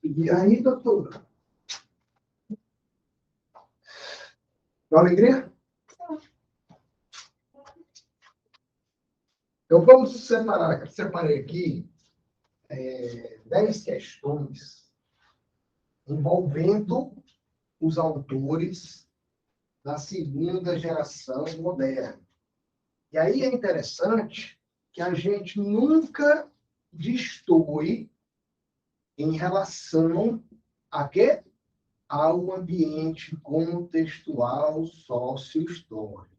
E aí, doutora? Uma alegria? Então, vamos separar. Separei aqui 10 questões envolvendo os autores da segunda geração moderna. E aí é interessante que a gente nunca destoe em relação a quê? Ao ambiente contextual sócio-histórico.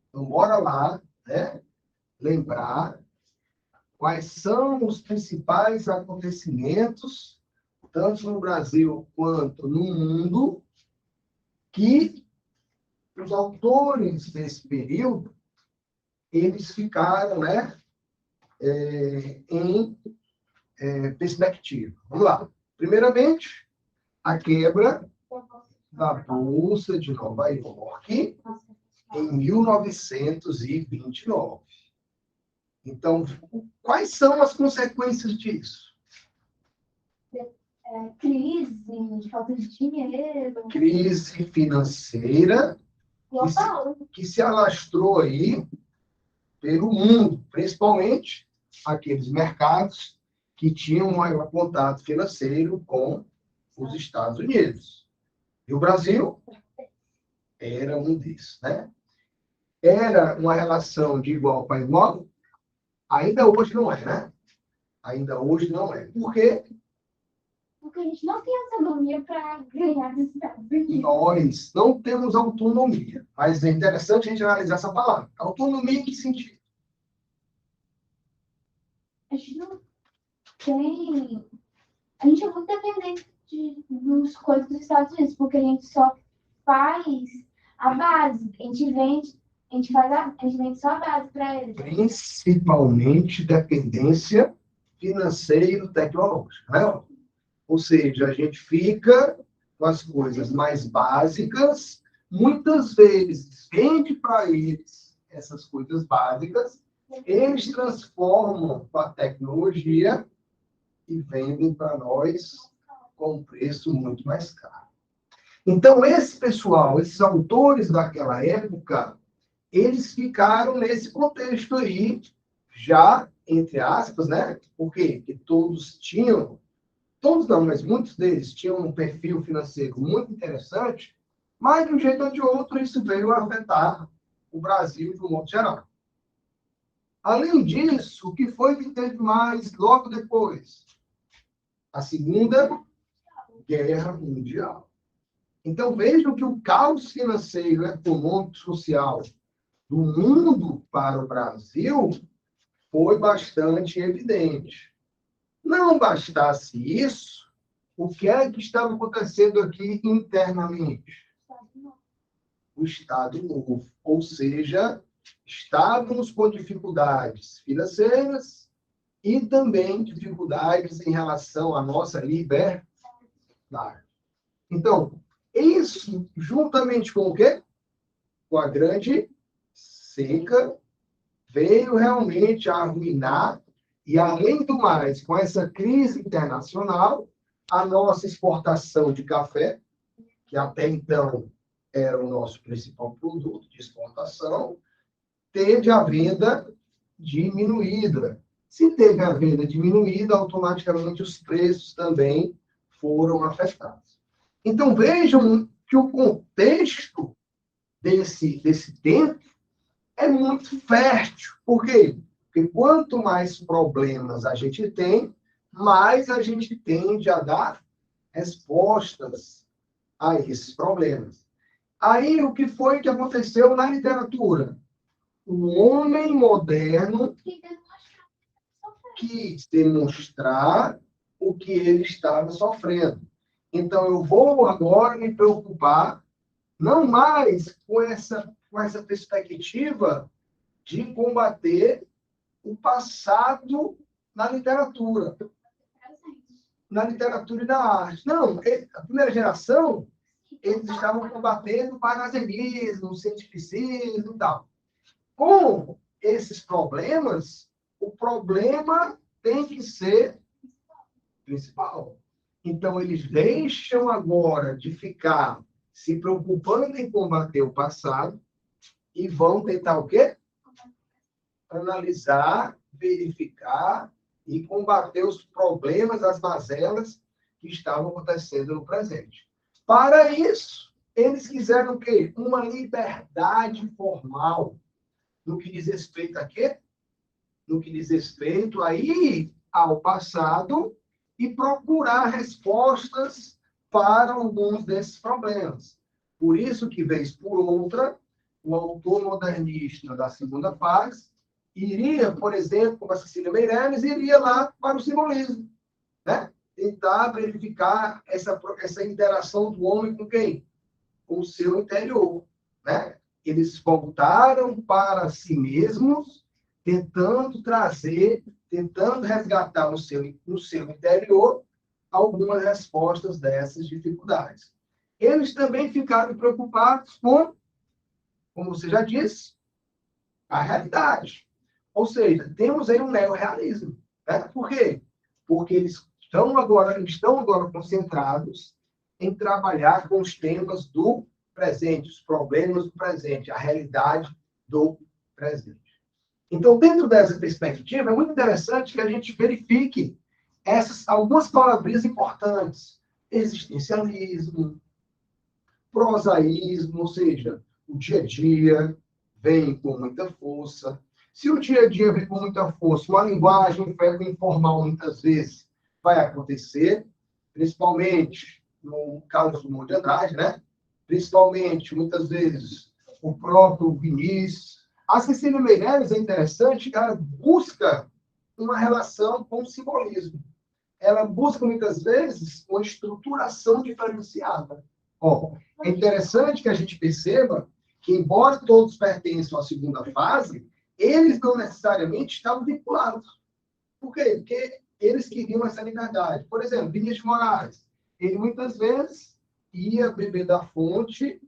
Então, bora lá, né? Lembrar quais são os principais acontecimentos, tanto no Brasil quanto no mundo, que os autores desse período, eles ficaram, né, em perspectiva. Vamos lá. Primeiramente, a quebra da Bolsa de Nova York em 1929. Então, quais são as consequências disso? Crise, falta de dinheiro. Crise financeira que se alastrou aí pelo mundo, principalmente aqueles mercados que tinham um maior contato financeiro com os Estados Unidos. E o Brasil era um desses, né? Era uma relação de igual para igual? Ainda hoje não é, né? Ainda hoje não é. Por quê? Porque a gente não tem autonomia para ganhar dos Estados Unidos. Nós não temos autonomia. Mas é interessante a gente analisar essa palavra. Autonomia em que sentido? A gente não tem... A gente é muito dependente dos coisas dos Estados Unidos, porque a gente só faz a base. A gente vende só a base para eles. Principalmente dependência financeiro-tecnológica, né? Ou seja, a gente fica com as coisas mais básicas, muitas vezes vende para eles essas coisas básicas, eles transformam com a tecnologia e vendem para nós com um preço muito mais caro. Então, esse pessoal, esses autores daquela época, eles ficaram nesse contexto aí, já, entre aspas, né? Por quê? Porque todos não, mas muitos deles tinham um perfil financeiro muito interessante, mas de um jeito ou de outro isso veio a afetar o Brasil de um modo geral. Além disso, o que foi que teve mais logo depois? A Segunda Guerra Mundial. Então vejam que o caos financeiro, econômico, social do mundo para o Brasil foi bastante evidente. Não bastasse isso, o que é que estava acontecendo aqui internamente? O Estado Novo. Ou seja, estávamos com dificuldades financeiras e também dificuldades em relação à nossa liberdade. Então, isso, juntamente com o quê? Com a grande seca, veio realmente a arruinar, e além do mais, com essa crise internacional, a nossa exportação de café, que até então era o nosso principal produto de exportação, teve a venda diminuída. Se teve a venda diminuída, automaticamente os preços também foram afetados. Então, vejam que o contexto desse tempo é muito fértil. Por quê? Porque quanto mais problemas a gente tem, mais a gente tende a dar respostas a esses problemas. Aí, o que foi que aconteceu na literatura? O homem moderno quis demonstrar o que ele estava sofrendo. Então, eu vou agora me preocupar não mais com essa perspectiva de combater o passado na literatura. Na literatura e na arte. Não, a primeira geração, eles estavam combatendo o parasitismo, o cientificismo e tal. Com esses problemas, o problema tem que ser principal. Então, eles deixam agora de ficar se preocupando em combater o passado e vão tentar o quê? Analisar, verificar e combater os problemas, as mazelas que estavam acontecendo no presente. Para isso, eles quiseram o quê? Uma liberdade formal no que diz respeito a quê? No que diz respeito aí ao passado e procurar respostas para alguns desses problemas. Por isso que, vez por outra, o autor modernista da segunda fase iria, por exemplo, como a Cecília Meirelles, iria lá para o simbolismo, né? Tentar verificar essa interação do homem com quem? Com o seu interior, né? Eles voltaram para si mesmos, tentando trazer, tentando resgatar no seu interior algumas respostas dessas dificuldades. Eles também ficaram preocupados com, como você já disse, a realidade. Ou seja, temos aí um neorrealismo. Né? Por quê? Porque eles estão agora concentrados em trabalhar com os temas do presente, os problemas do presente, a realidade do presente. Então, dentro dessa perspectiva, é muito interessante que a gente verifique algumas palavrinhas importantes. Existencialismo, prosaísmo, ou seja, o dia a dia vem com muita força. Se o dia a dia vem com muita força, uma linguagem informal, muitas vezes, vai acontecer, principalmente no caso do Monte Andrade, né? Principalmente, muitas vezes, o próprio Vinícius. A Cecília Meirelles é interessante, ela busca uma relação com o simbolismo. Ela busca, muitas vezes, uma estruturação diferenciada. É interessante que a gente perceba que, embora todos pertençam à segunda fase, eles não necessariamente estavam vinculados. Por quê? Porque eles queriam essa liberdade. Por exemplo, Vinícius de Moraes, ele muitas vezes ia beber da fonte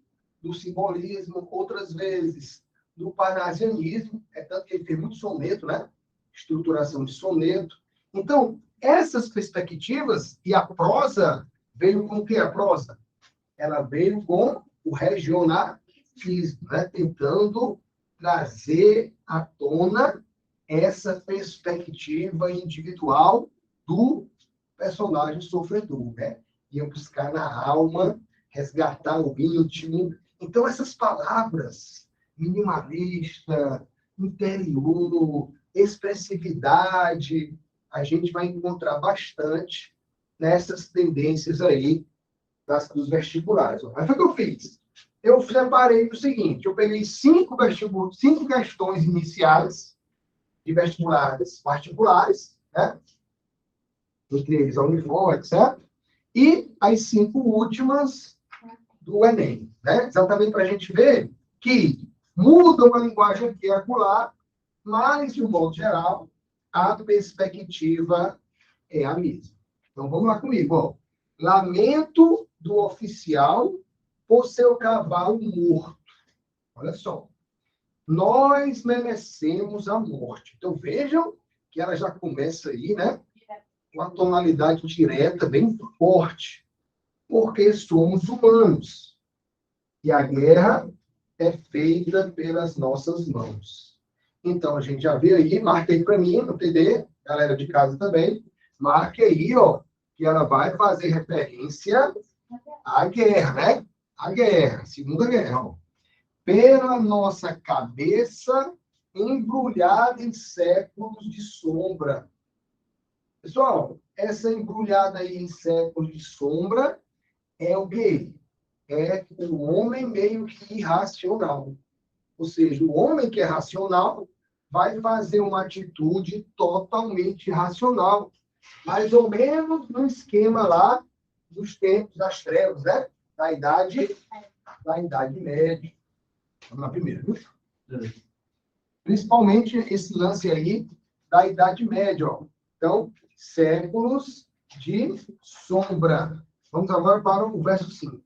do simbolismo, outras vezes do parnasianismo, é tanto que ele fez muito soneto, né? Estruturação de soneto. Então, essas perspectivas, e a prosa veio com o que a prosa? Ela veio com o regionalismo, né? Tentando trazer à tona essa perspectiva individual do personagem sofredor, né? Ia buscar na alma, resgatar o íntimo. Então, essas palavras, minimalista, interior, expressividade, a gente vai encontrar bastante nessas tendências aí dos vestibulares. Aí foi o que eu fiz. Eu separei o seguinte, eu peguei 5 questões iniciais de vestibulares particulares, né? Entre eles a Unifor, etc. E as 5 últimas do Enem, né? Exatamente para a gente ver que mudam a linguagem aqui e acolá, mas, de um modo geral, a perspectiva é a mesma. Então, vamos lá comigo. Ó. Lamento do oficial por seu cavalo morto. Olha só. Nós merecemos a morte. Então, vejam que ela já começa aí, né? Com a tonalidade direta bem forte. Porque somos humanos. E a guerra é feita pelas nossas mãos. Então, a gente já vê aí, marca aí para mim, no TD, galera de casa também, marque aí, ó, que ela vai fazer referência à guerra, né? A guerra, Segunda Guerra, ó. Pela nossa cabeça embrulhada em séculos de sombra. Pessoal, essa embrulhada aí em séculos de sombra é o quê? É o homem meio que irracional. Ou seja, o homem que é racional vai fazer uma atitude totalmente irracional. Mais ou menos no esquema lá dos tempos das trevas, né? Da Idade Média. Vamos lá primeiro. Principalmente esse lance aí da Idade Média. Ó. Então, séculos de sombra. Vamos agora para o verso 5.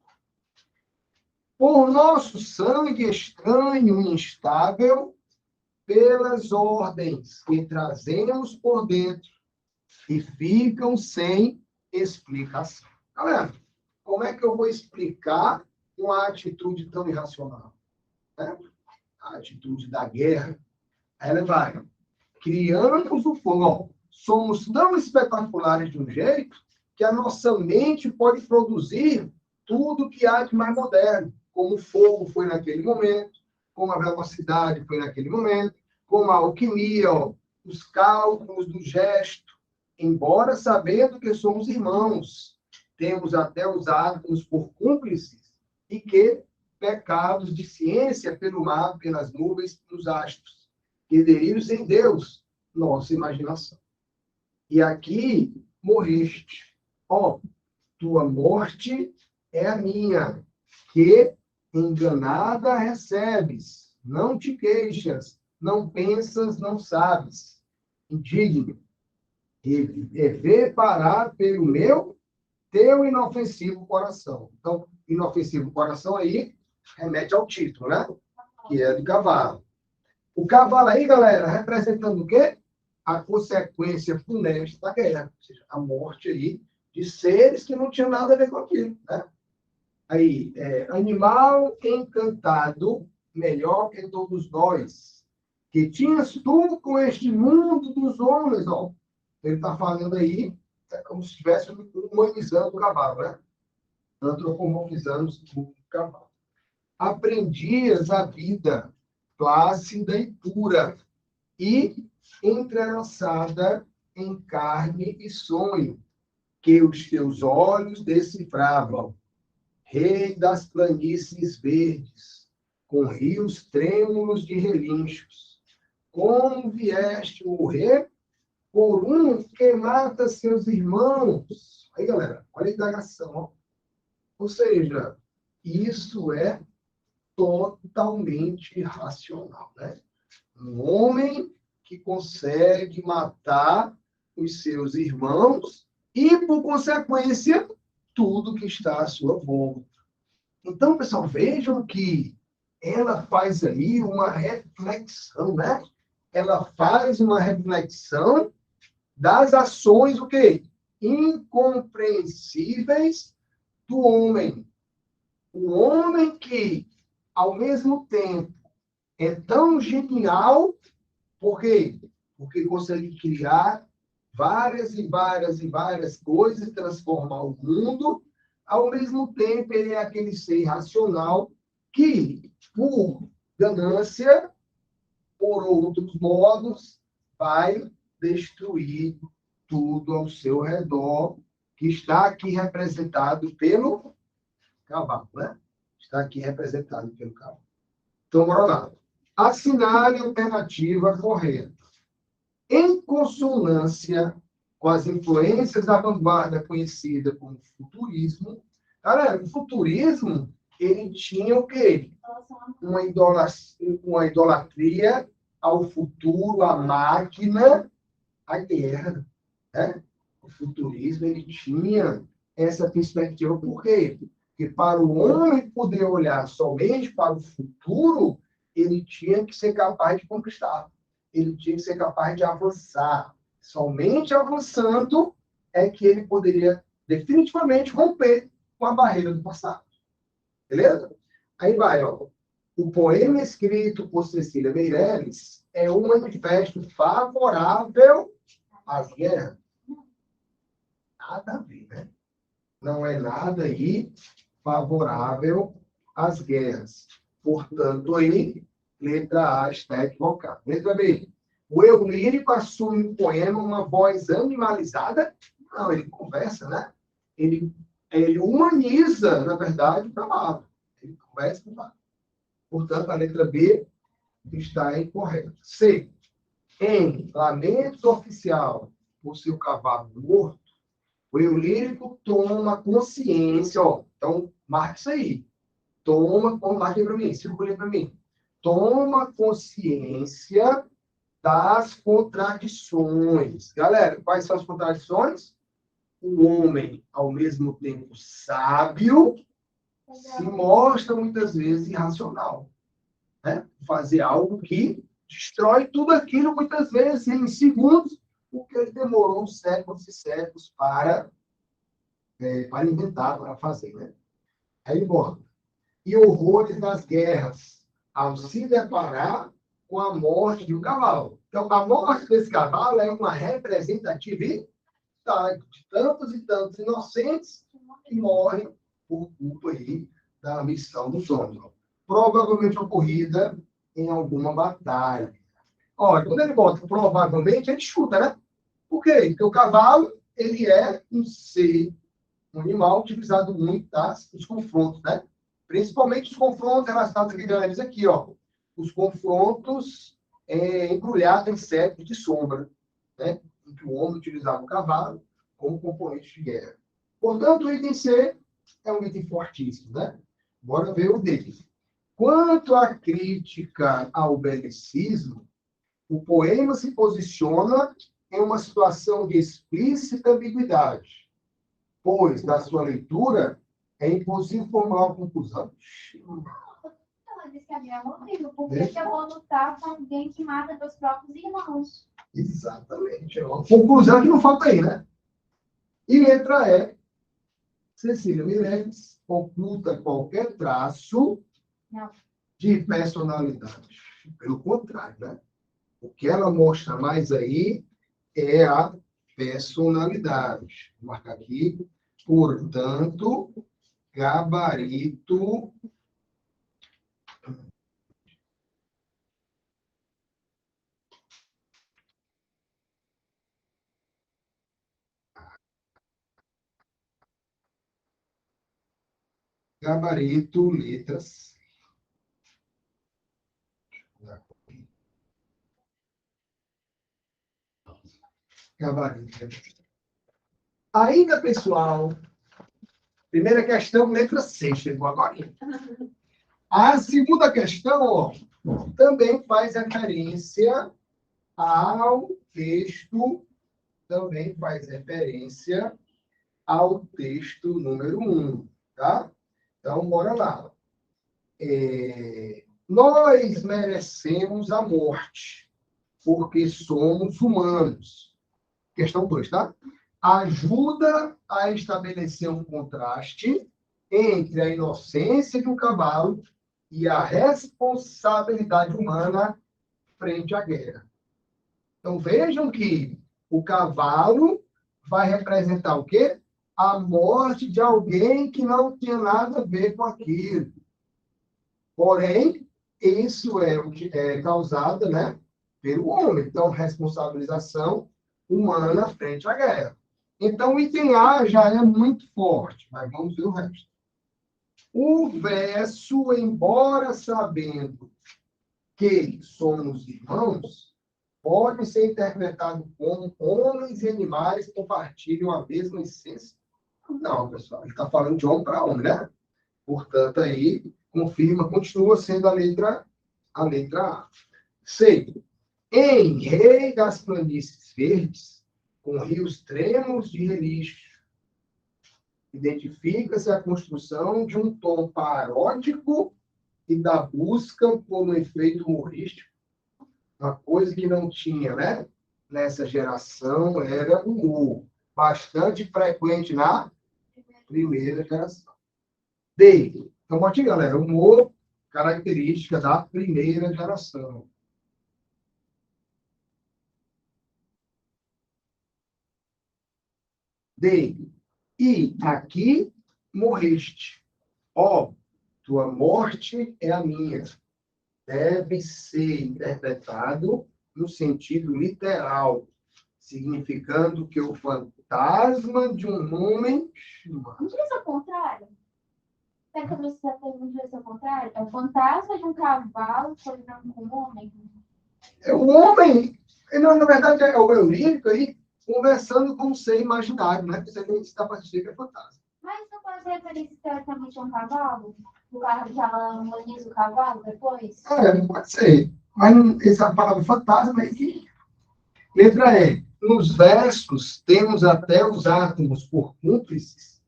Por nosso sangue estranho e instável, pelas ordens que trazemos por dentro, e ficam sem explicação. Galera, como é que eu vou explicar uma atitude tão irracional? Né? A atitude da guerra. Ela vai, criamos o fogo. Somos tão espetaculares de um jeito que a nossa mente pode produzir tudo que há de mais moderno, como o fogo foi naquele momento, como a velocidade foi naquele momento, como a alquimia, ó, os cálculos do gesto, embora sabendo que somos irmãos, temos até os átomos por cúmplices e que pecados de ciência pelo mar, pelas nuvens, pelos astros, que delírios em Deus, nossa imaginação. E aqui morreste. Ó, tua morte é a minha, que enganada recebes. Não te queixas, não pensas, não sabes. Indigno, reparar pelo meu, teu inofensivo coração. Então, inofensivo coração aí remete ao título, né? Que é de cavalo. O cavalo aí, galera, representando o quê? A consequência funesta da guerra, ou seja, a morte aí de seres que não tinham nada a ver com aquilo, né? Aí, animal encantado, melhor que todos nós, que tinhas tu com este mundo dos homens, ó. Ele está falando aí, como se estivesse humanizando o cavalo, né? Antropomorfizando o cavalo. Aprendias a vida plácida e pura, e entrelaçada em carne e sonho, que os teus olhos decifravam. Rei das planícies verdes, com rios trêmulos de relinchos, como vieste morrer por um que mata seus irmãos. Aí, galera, olha a indagação. Ó. Ou seja, isso é totalmente irracional, né? Um homem que consegue matar os seus irmãos e, por consequência, tudo que está à sua volta. Então, pessoal, vejam que ela faz aí uma reflexão, né? Ela faz uma reflexão das ações, o quê? Incompreensíveis do homem. O homem que, ao mesmo tempo, é tão genial, por quê? Porque consegue criar várias e várias e várias coisas, transformar o mundo, ao mesmo tempo ele é aquele ser racional que, por ganância, por outros modos, vai destruir tudo ao seu redor, que está aqui representado pelo cavalo, né? Está aqui representado pelo cavalo. Então, bora lá. Assinale a alternativa correta. Em consonância com as influências da vanguarda conhecida como futurismo, galera, o futurismo, ele tinha o quê? Uma idolatria ao futuro, à máquina, à guerra. Né? O futurismo, ele tinha essa perspectiva. Por quê? Porque para o homem poder olhar somente para o futuro, ele tinha que ser capaz de conquistar. Ele tinha que ser capaz de avançar. Somente avançando é que ele poderia definitivamente romper com a barreira do passado. Beleza? Aí vai, ó. O poema escrito por Cecília Meirelles é um manifesto favorável às guerras. Nada a ver, né? Não é nada aí favorável às guerras. Portanto, aí, letra A está equivocada. Letra B. O eu lírico assume no poema uma voz animalizada? Não, ele conversa, né? Ele humaniza, na verdade, o cavalo. Ele conversa com o cavalo. Portanto, a letra B está incorreta. C. Em Lamento Oficial por seu cavalo morto, o eu lírico toma consciência, ó. Então, marca isso aí. Marque para mim, circule para mim. Toma consciência das contradições. Galera, quais são as contradições? O homem, ao mesmo tempo sábio, se mostra muitas vezes irracional. Né? Fazer algo que destrói tudo aquilo, muitas vezes, em segundos, porque ele demorou séculos e séculos para para inventar, para fazer, né? Aí ele bota. E horrores das guerras, ao se deparar com a morte de um cavalo. Então, a morte desse cavalo é uma representatividade de tantos e tantos inocentes que morrem por culpa aí da missão dos homens. Provavelmente ocorrida em alguma batalha. Olha, quando ele bota provavelmente, ele chuta, né? Por quê? Porque o cavalo, ele é um animal utilizado muito nos confrontos, né? Principalmente os confrontos relacionados aqui, ó. Os confrontos embrulhados em séculos de sombra, né? Em que o homem utilizava o cavalo como componente de guerra. Portanto, o item C é um item fortíssimo, né? Bora ver o dele. Quanto à crítica ao belicismo, o poema se posiciona em uma situação de explícita ambiguidade, pois, da sua leitura, é impossível formar uma conclusão. Ela disse que a minha é horrível. Por que eu vou lutar com alguém que mata meus próprios irmãos? Exatamente. É uma conclusão que não falta aí, né? E letra E, Cecília Meirelles oculta qualquer traço de personalidade. Pelo contrário, né? O que ela mostra mais aí é a personalidade. Vou marcar aqui. Portanto, gabarito letras. Gabarito. Ainda, pessoal, primeira questão, letra C, chegou agora. A segunda questão, ó, também faz referência ao texto, número 1, tá? Então, bora lá. Nós merecemos a morte, porque somos humanos. Questão 2, tá? Ajuda a estabelecer um contraste entre a inocência de um cavalo e a responsabilidade humana frente à guerra. Então, vejam que o cavalo vai representar o quê? A morte de alguém que não tinha nada a ver com aquilo. Porém, isso é causado, né, pelo homem. Então, responsabilização humana frente à guerra. Então, o item A já é muito forte, mas vamos ver o resto. O verso, embora sabendo que somos irmãos, pode ser interpretado como homens e animais compartilham a mesma essência. Não, pessoal, ele está falando de homem para homem, né? Portanto, aí, continua sendo a letra A. C. Em Rei das Planícies Verdes, com rios trêmulos de relíquio, identifica-se a construção de um tom paródico e da busca por um efeito humorístico. Uma coisa que não tinha, né? Nessa geração era o humor, bastante frequente na primeira geração. D. Então, bote, galera, humor, característica da primeira geração. D. E aqui morreste. Ó, tua morte é a minha. Deve ser interpretado no sentido literal, significando que o fantasma de um homem... Não diz ao contrário? Será que eu preciso dizer ao contrário? É o fantasma de um cavalo combinando com um homem? É o homem, na verdade, é o eu lírico aí, conversando com um ser imaginário, né? Você está para dizer que é fantasma. Mas não pode referir teoricamente a um cavalo? O carro que ela harmoniza o cavalo depois? Pode ser. Mas essa palavra fantasma é que... Letra E. Nos versos, temos até os átomos por cúmplices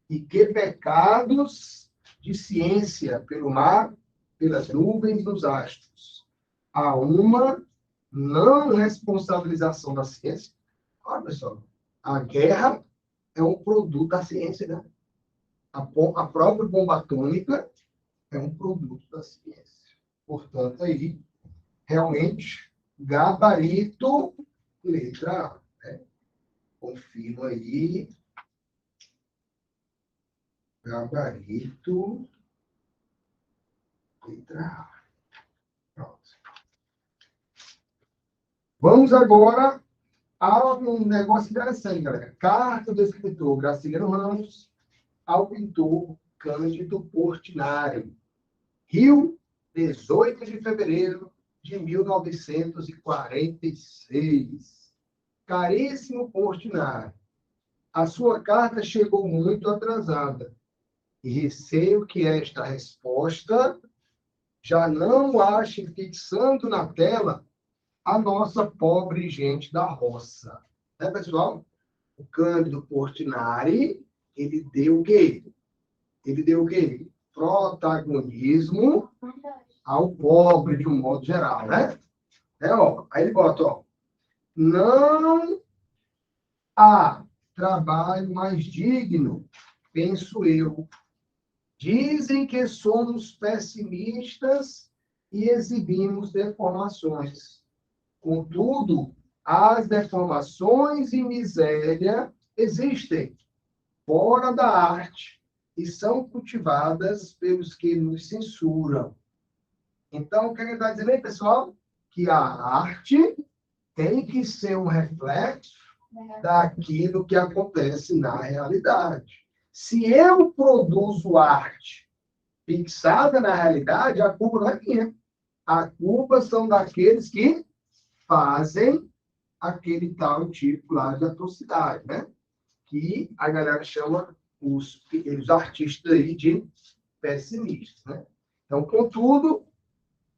e que pecados de ciência pelo mar, pelas nuvens, nos astros. Há uma não responsabilização da ciência. Olha, pessoal, a guerra é um produto da ciência, né? A própria bomba atômica é um produto da ciência. Portanto, aí, realmente, gabarito, letra A. Né? Confirma aí. Gabarito, letra A. Pronto. Vamos agora a um negócio interessante, galera. Carta do escritor Graciliano Ramos ao pintor Cândido Portinari. Rio, 18 de fevereiro de 1946. Caríssimo Portinari, a sua carta chegou muito atrasada e receio que esta resposta já não ache fixando na tela a nossa pobre gente da roça. Né, pessoal? O Cândido Portinari, ele deu o quê? Ele deu o quê? Protagonismo ao pobre, de um modo geral, né? Ó, aí ele bota, ó, não há trabalho mais digno, penso eu. Dizem que somos pessimistas e exibimos deformações. Contudo, as deformações e miséria existem fora da arte e são cultivadas pelos que nos censuram. Então, o que ele está dizendo aí, pessoal? Que a arte tem que ser um reflexo daquilo que acontece na realidade. Se eu produzo arte fixada na realidade, a culpa não é minha. A culpa são daqueles que fazem aquele tal tipo lá de atrocidade, né? Que a galera chama os artistas aí de pessimistas, né? Então, contudo,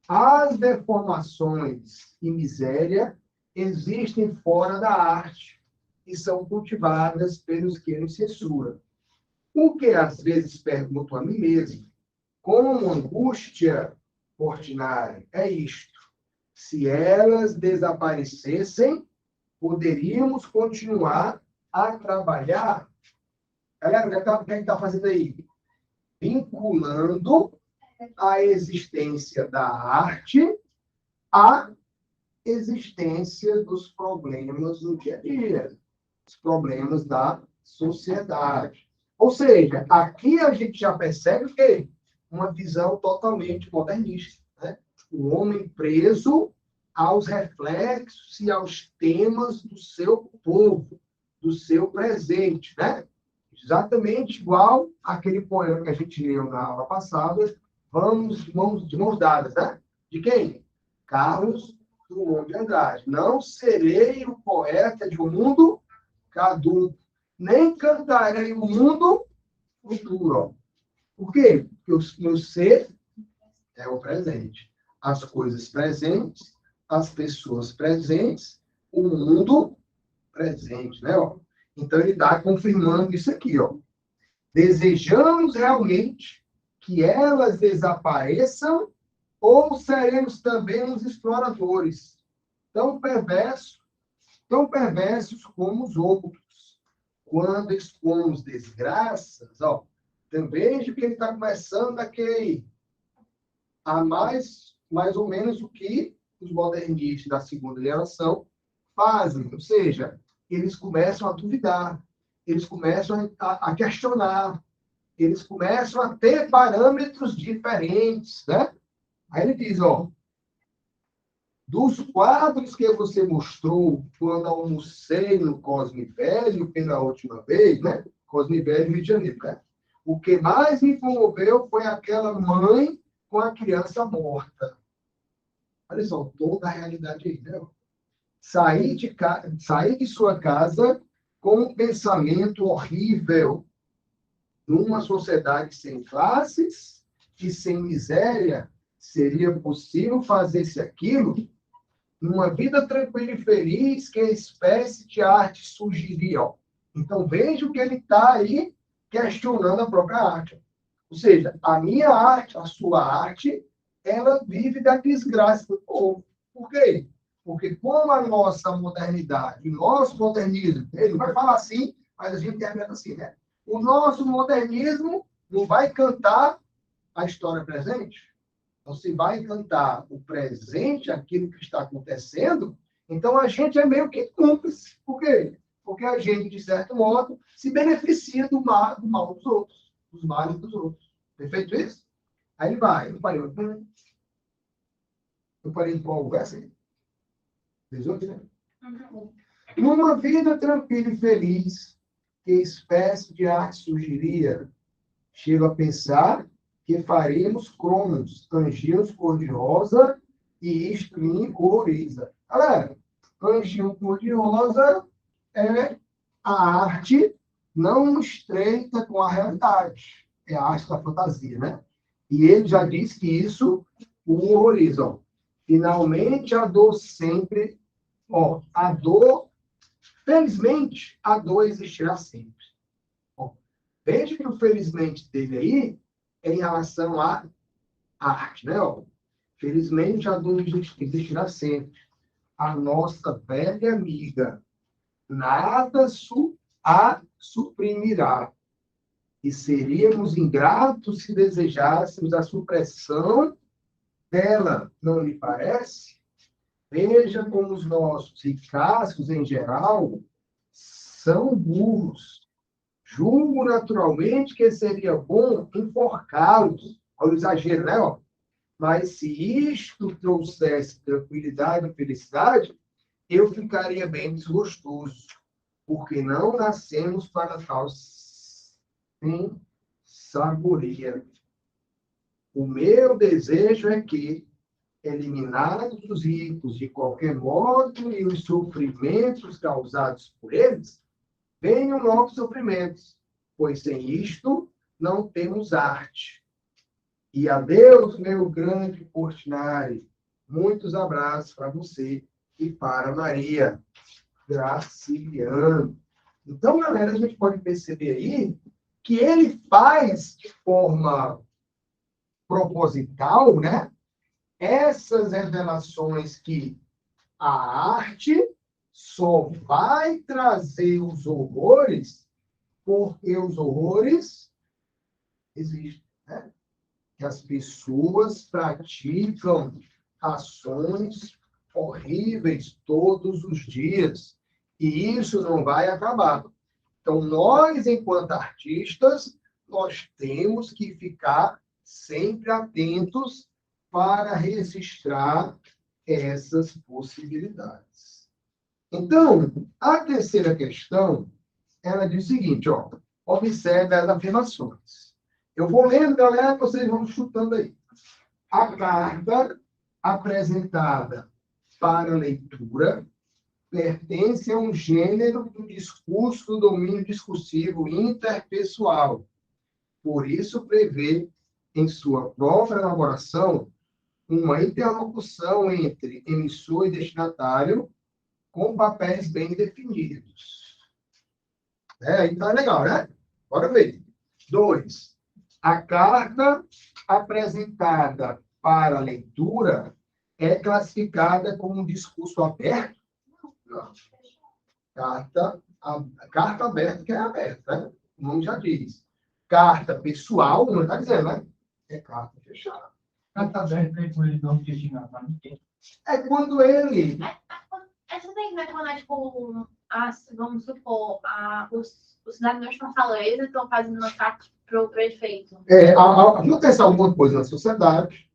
as deformações e miséria existem fora da arte e são cultivadas pelos que nos censuram. O que às vezes pergunto a mim mesmo, como angústia ordinária, é isto. Se elas desaparecessem, poderíamos continuar a trabalhar. Galera, o que é que está fazendo aí? Vinculando a existência da arte à existência dos problemas do dia a dia, os problemas da sociedade. Ou seja, aqui a gente já percebe o quê? Uma visão totalmente modernista. Né? O homem preso aos reflexos e aos temas do seu povo, do seu presente. Né? Exatamente igual aquele poema que a gente leu na aula passada, Vamos de mãos dadas. Né? De quem? Carlos Drummond de Andrade. Não serei o poeta de um mundo caduco, nem cantarei o mundo futuro. Por quê? Porque o meu ser é o presente. As coisas presentes, as pessoas presentes, o mundo presente, né? Ó. Então, ele está confirmando isso aqui, ó. Desejamos realmente que elas desapareçam ou seremos também os exploradores, tão perversos como os outros. Quando expomos desgraças, ó, também de que ele está começando a mais ou menos o que os modernistas da segunda geração fazem. Ou seja, eles começam a duvidar, eles começam a questionar, eles começam a ter parâmetros diferentes, né? Aí ele diz, ó, dos quadros que você mostrou quando almocei no Cosme Velho pela última vez, né? Cosme Velho, Rio de Janeiro, né? O que mais me comoveu foi aquela mãe com a criança morta. Olha só, toda a realidade aí, né? Sair de sua casa com um pensamento horrível numa sociedade sem classes e sem miséria, seria possível fazer-se aquilo? Numa vida tranquila e feliz, que espécie de arte surgiria? Ó. Então, veja o que ele está aí questionando a própria arte. Ou seja, a minha arte, a sua arte, ela vive da desgraça do povo. Por quê? Porque como a nossa modernidade, o nosso modernismo, ele vai falar assim, mas a gente interpreta assim, né? O nosso modernismo não vai cantar a história presente, não se vai cantar o presente, aquilo que está acontecendo, então a gente é meio que cúmplice. Por quê? Porque a gente, de certo modo, se beneficia do mal dos outros, dos males dos outros. Perfeito isso? Aí ele vai, eu parei em qual verso aí? 18, né? Numa vida tranquila e feliz, que espécie de arte surgiria? Chego a pensar que faríamos cromos, angios cor-de-rosa, e isto me horroriza. Galera, anjinho cor-de-rosa é a arte não estreita com a realidade. É a arte da fantasia, né? E ele já disse que isso o horroriza. Ó. Finalmente, a dor sempre... Ó, a dor... Felizmente, a dor existirá sempre. Ó, veja que o felizmente dele aí é em relação à arte, né? Ó, felizmente, a dor existirá sempre. A nossa velha amiga, nada a suprimirá. E seríamos ingratos se desejássemos a supressão dela, não lhe parece? Veja como os nossos ricaços, em geral, são burros. Julgo naturalmente que seria bom enforcá-los. Olha o exagero, né? Ó? Mas se isto trouxesse tranquilidade e felicidade, eu ficaria bem desgostoso, porque não nascemos para tal sem saboreia. O meu desejo é que, eliminados os ricos de qualquer modo e os sofrimentos causados por eles, venham novos sofrimentos, pois sem isto não temos arte. E adeus, meu grande Portinari. Muitos abraços para você e para Maria Graciliano. Então, galera, a gente pode perceber aí que ele faz de forma proposital, né? Essas revelações que a arte só vai trazer os horrores porque os horrores existem, né? Que as pessoas praticam ações horríveis todos os dias e isso não vai acabar. Então, nós, enquanto artistas, nós temos que ficar sempre atentos para registrar essas possibilidades. Então, a terceira questão, ela diz o seguinte, ó, observe as afirmações. Eu vou lendo, galera, vocês vão chutando aí. A carta apresentada para leitura pertence a um gênero do discurso do domínio discursivo interpessoal. Por isso, prevê, em sua própria elaboração, uma interlocução entre emissor e destinatário com papéis bem definidos. Então é legal, né? Bora ver. 2. A carta apresentada para leitura é classificada como um discurso aberto? Não. Carta aberta, que é aberta, né? O nome já diz. Carta pessoal, não está dizendo, né? É carta fechada. Carta aberta é quando ele não destina para ninguém. É quando ele... Essa tem que quando é tipo, vamos supor, os cidadãos de Fortaleza estão fazendo uma carta para o prefeito. Acontece alguma coisa na sociedade,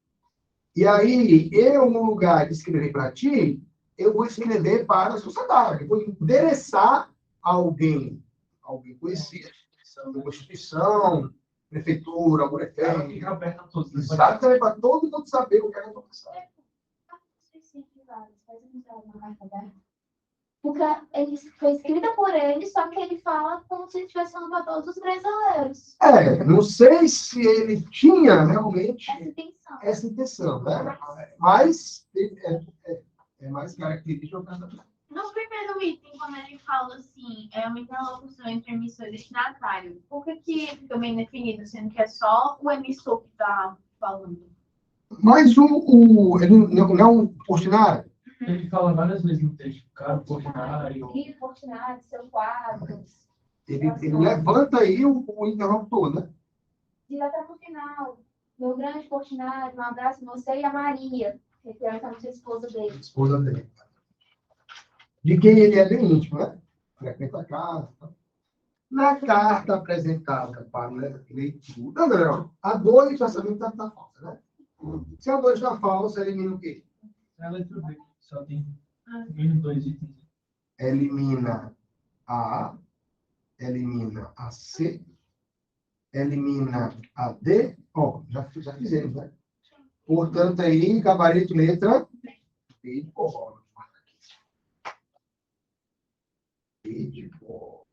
e aí eu, no lugar de escrever para ti, eu vou escrever para a sociedade, vou endereçar a alguém conhecido, uma instituição, prefeitura, algum prefeito. Fica aberta a todos. Exatamente, para todo mundo saber o que é que eu estou pensando. Porque ele foi escrita por ele, só que ele fala como se estivesse falando para todos os brasileiros. Não sei se ele tinha realmente Essa intenção. né? Mas é mais característico. No primeiro item, quando ele fala assim, é uma interlocução entre emissor e destinatário, por que fica bem definido, sendo que é só o emissor que está falando? Mas ele não é um Portinari? Ele fala várias vezes no texto. Cara, Portinari. Rio Portinari, seu quadro. Ele levanta aí o interruptor, né? Diz até pro final. Meu grande Portinari, um abraço a você e a Maria, que teoricamente é a esposa dele. Esposa dele. De quem ele é bem íntimo, né? Frequenta a casa. Na carta apresentada para leitura. Não, galera, a 2 já sabemos que está falsa, né? Se a 2 está falsa, elimina o quê? É a letra B, só tem menos 2 itens. Elimina a A, elimina a C, elimina a D. Ó, já fizemos, né? Portanto, aí, gabarito, letra B de bola. B de bola.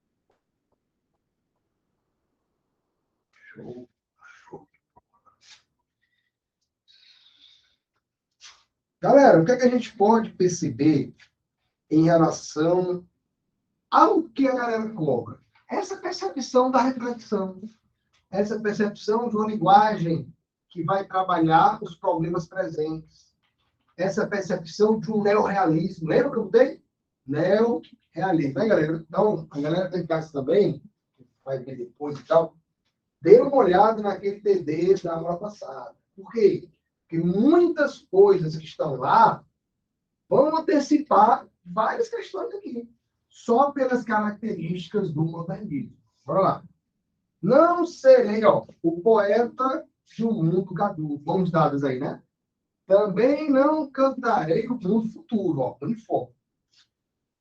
Show. Galera, o que é que a gente pode perceber em relação ao que a galera cobra? Essa percepção da reflexão, essa percepção de uma linguagem que vai trabalhar os problemas presentes, essa percepção de um neorrealismo. Lembra que eu botei? Neorrealismo, né, galera? Então, a galera tem casa também, vai ver depois e tal, dê uma olhada naquele TD da aula passada. Por quê? Porque muitas coisas que estão lá vão antecipar várias questões aqui, só pelas características do modernismo. Bora lá. Não serei, ó, o poeta de um mundo caduco. Vamos dados aí, né? Também não cantarei o mundo futuro, ó, uniforme.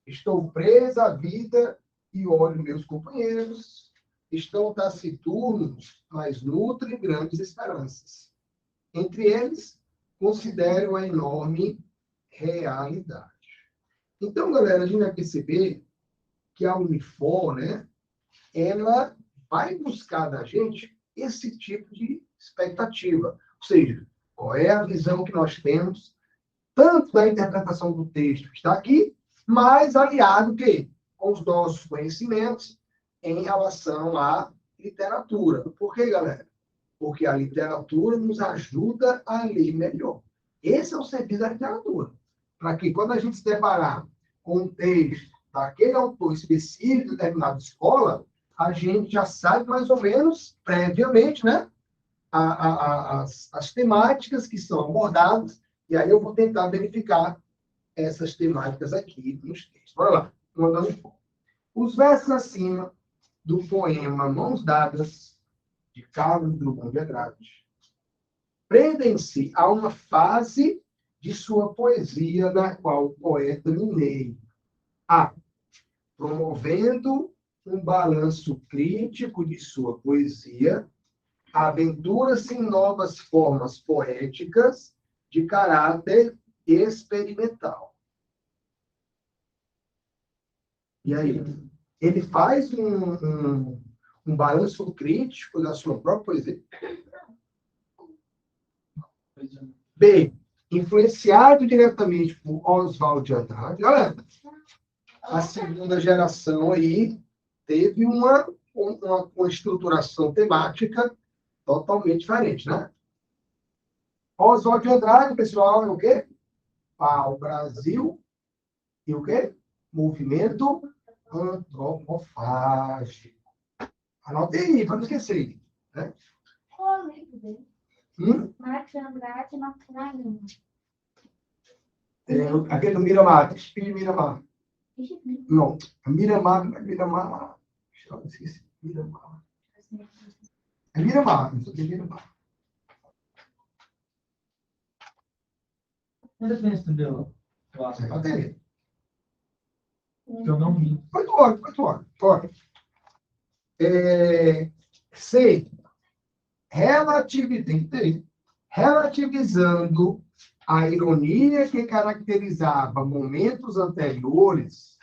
Estou presa à vida e olho meus companheiros. Estão taciturnos, mas nutrem grandes esperanças. Entre eles, considero a enorme realidade. Então, galera, a gente vai perceber que a Unifor, né, ela vai buscar da gente esse tipo de expectativa. Ou seja, qual é a visão que nós temos, tanto da interpretação do texto que está aqui, mas aliado que, com os nossos conhecimentos em relação à literatura. Por quê, galera? Porque a literatura nos ajuda a ler melhor. Esse é o serviço da literatura. Para que, quando a gente se deparar com um texto daquele autor específico de determinada escola, a gente já sabe mais ou menos, previamente, né, as temáticas que são abordadas, e aí eu vou tentar verificar essas temáticas aqui nos textos. Bora lá. Os versos acima do poema Mãos Dadas, de Carlos Drummond de Andrade, prendem-se a uma fase de sua poesia na qual o poeta mineiro A. Promovendo um balanço crítico de sua poesia, aventura-se em novas formas poéticas de caráter experimental. E aí? Ele faz um balanço crítico da sua própria poesia. B. Influenciado diretamente por Oswald de Andrade. Olha, a segunda geração aí teve uma estruturação temática totalmente diferente, né? Oswald de Andrade, pessoal, é o quê? O Brasil e o quê? Movimento antropofágico. Anote aí, para não esquecer. Né? Qual é o livro dele? Marcos de Andrade e Marcos Marinho. Aquele do Miramar, Espírito de Miramar. Não, Miramar. Eu esqueci. Miramar. É Miramar, não sei o que é Miramar. Ainda tem esse dela. Você vai ter. Eu não vi. 8 horas. C. Relativizando a ironia que caracterizava momentos anteriores,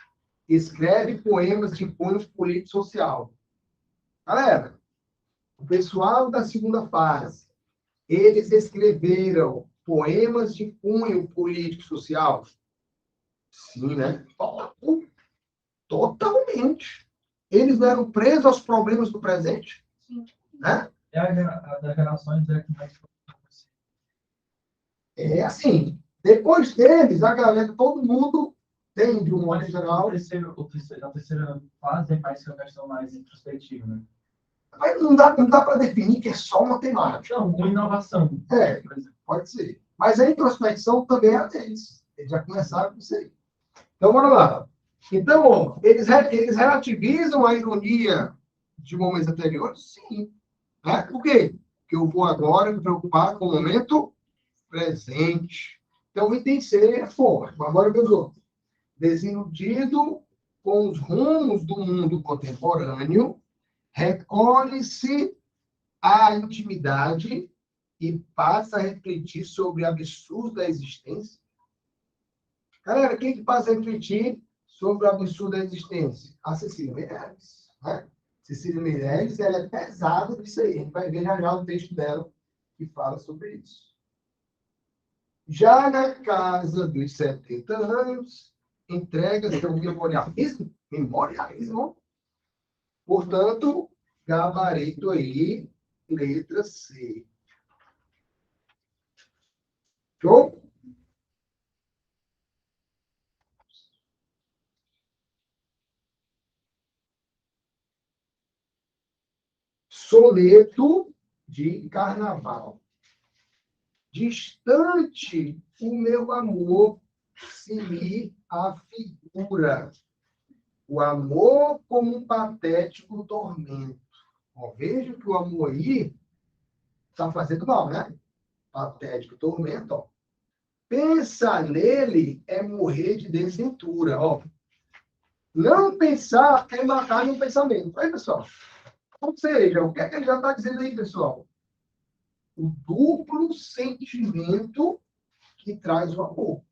escreve poemas de cunho político-social. Galera, o pessoal da segunda fase, eles escreveram poemas de cunho político-social? Sim, né? Totalmente. Eles não eram presos aos problemas do presente? Sim. Né? É a das gerações que mais. É assim, depois deles, a galera, todo mundo Tem, de um modo Mas geral. a terceira fase é mais uma questão mais introspectiva, né? Mas não dá para definir que é só matemática. Não, uma inovação. É, Por exemplo. pode ser. Mas a introspecção também é deles. Eles já começaram com isso aí. Então, bora lá. Então, ó, eles relativizam a ironia de momentos anteriores? Sim. Né? Por quê? Porque eu vou agora me preocupar com o momento presente. Então, o item C é forte. Agora, meus outros. Desiludido com os rumos do mundo contemporâneo, recolhe-se à intimidade e passa a refletir sobre o absurdo da existência. Galera, quem que passa a refletir sobre o absurdo da existência? A Cecília Meirelles. Né? Cecília Meirelles, ela é pesada disso aí. A gente vai ver já o texto dela que fala sobre isso. Já na casa dos 70 anos, entrega seu memorialismo. Portanto, gabarito aí, letra C. Show? Soneto de carnaval. Distante o meu amor se me afigura. O amor como um patético tormento. Ó, veja que o amor aí está fazendo mal, né? Patético tormento, ó. Pensar nele é morrer de desventura, ó. Não pensar é matar no pensamento. Aí, pessoal. Ou seja, o que é que ele já está dizendo aí, pessoal? O duplo sentimento que traz o amor.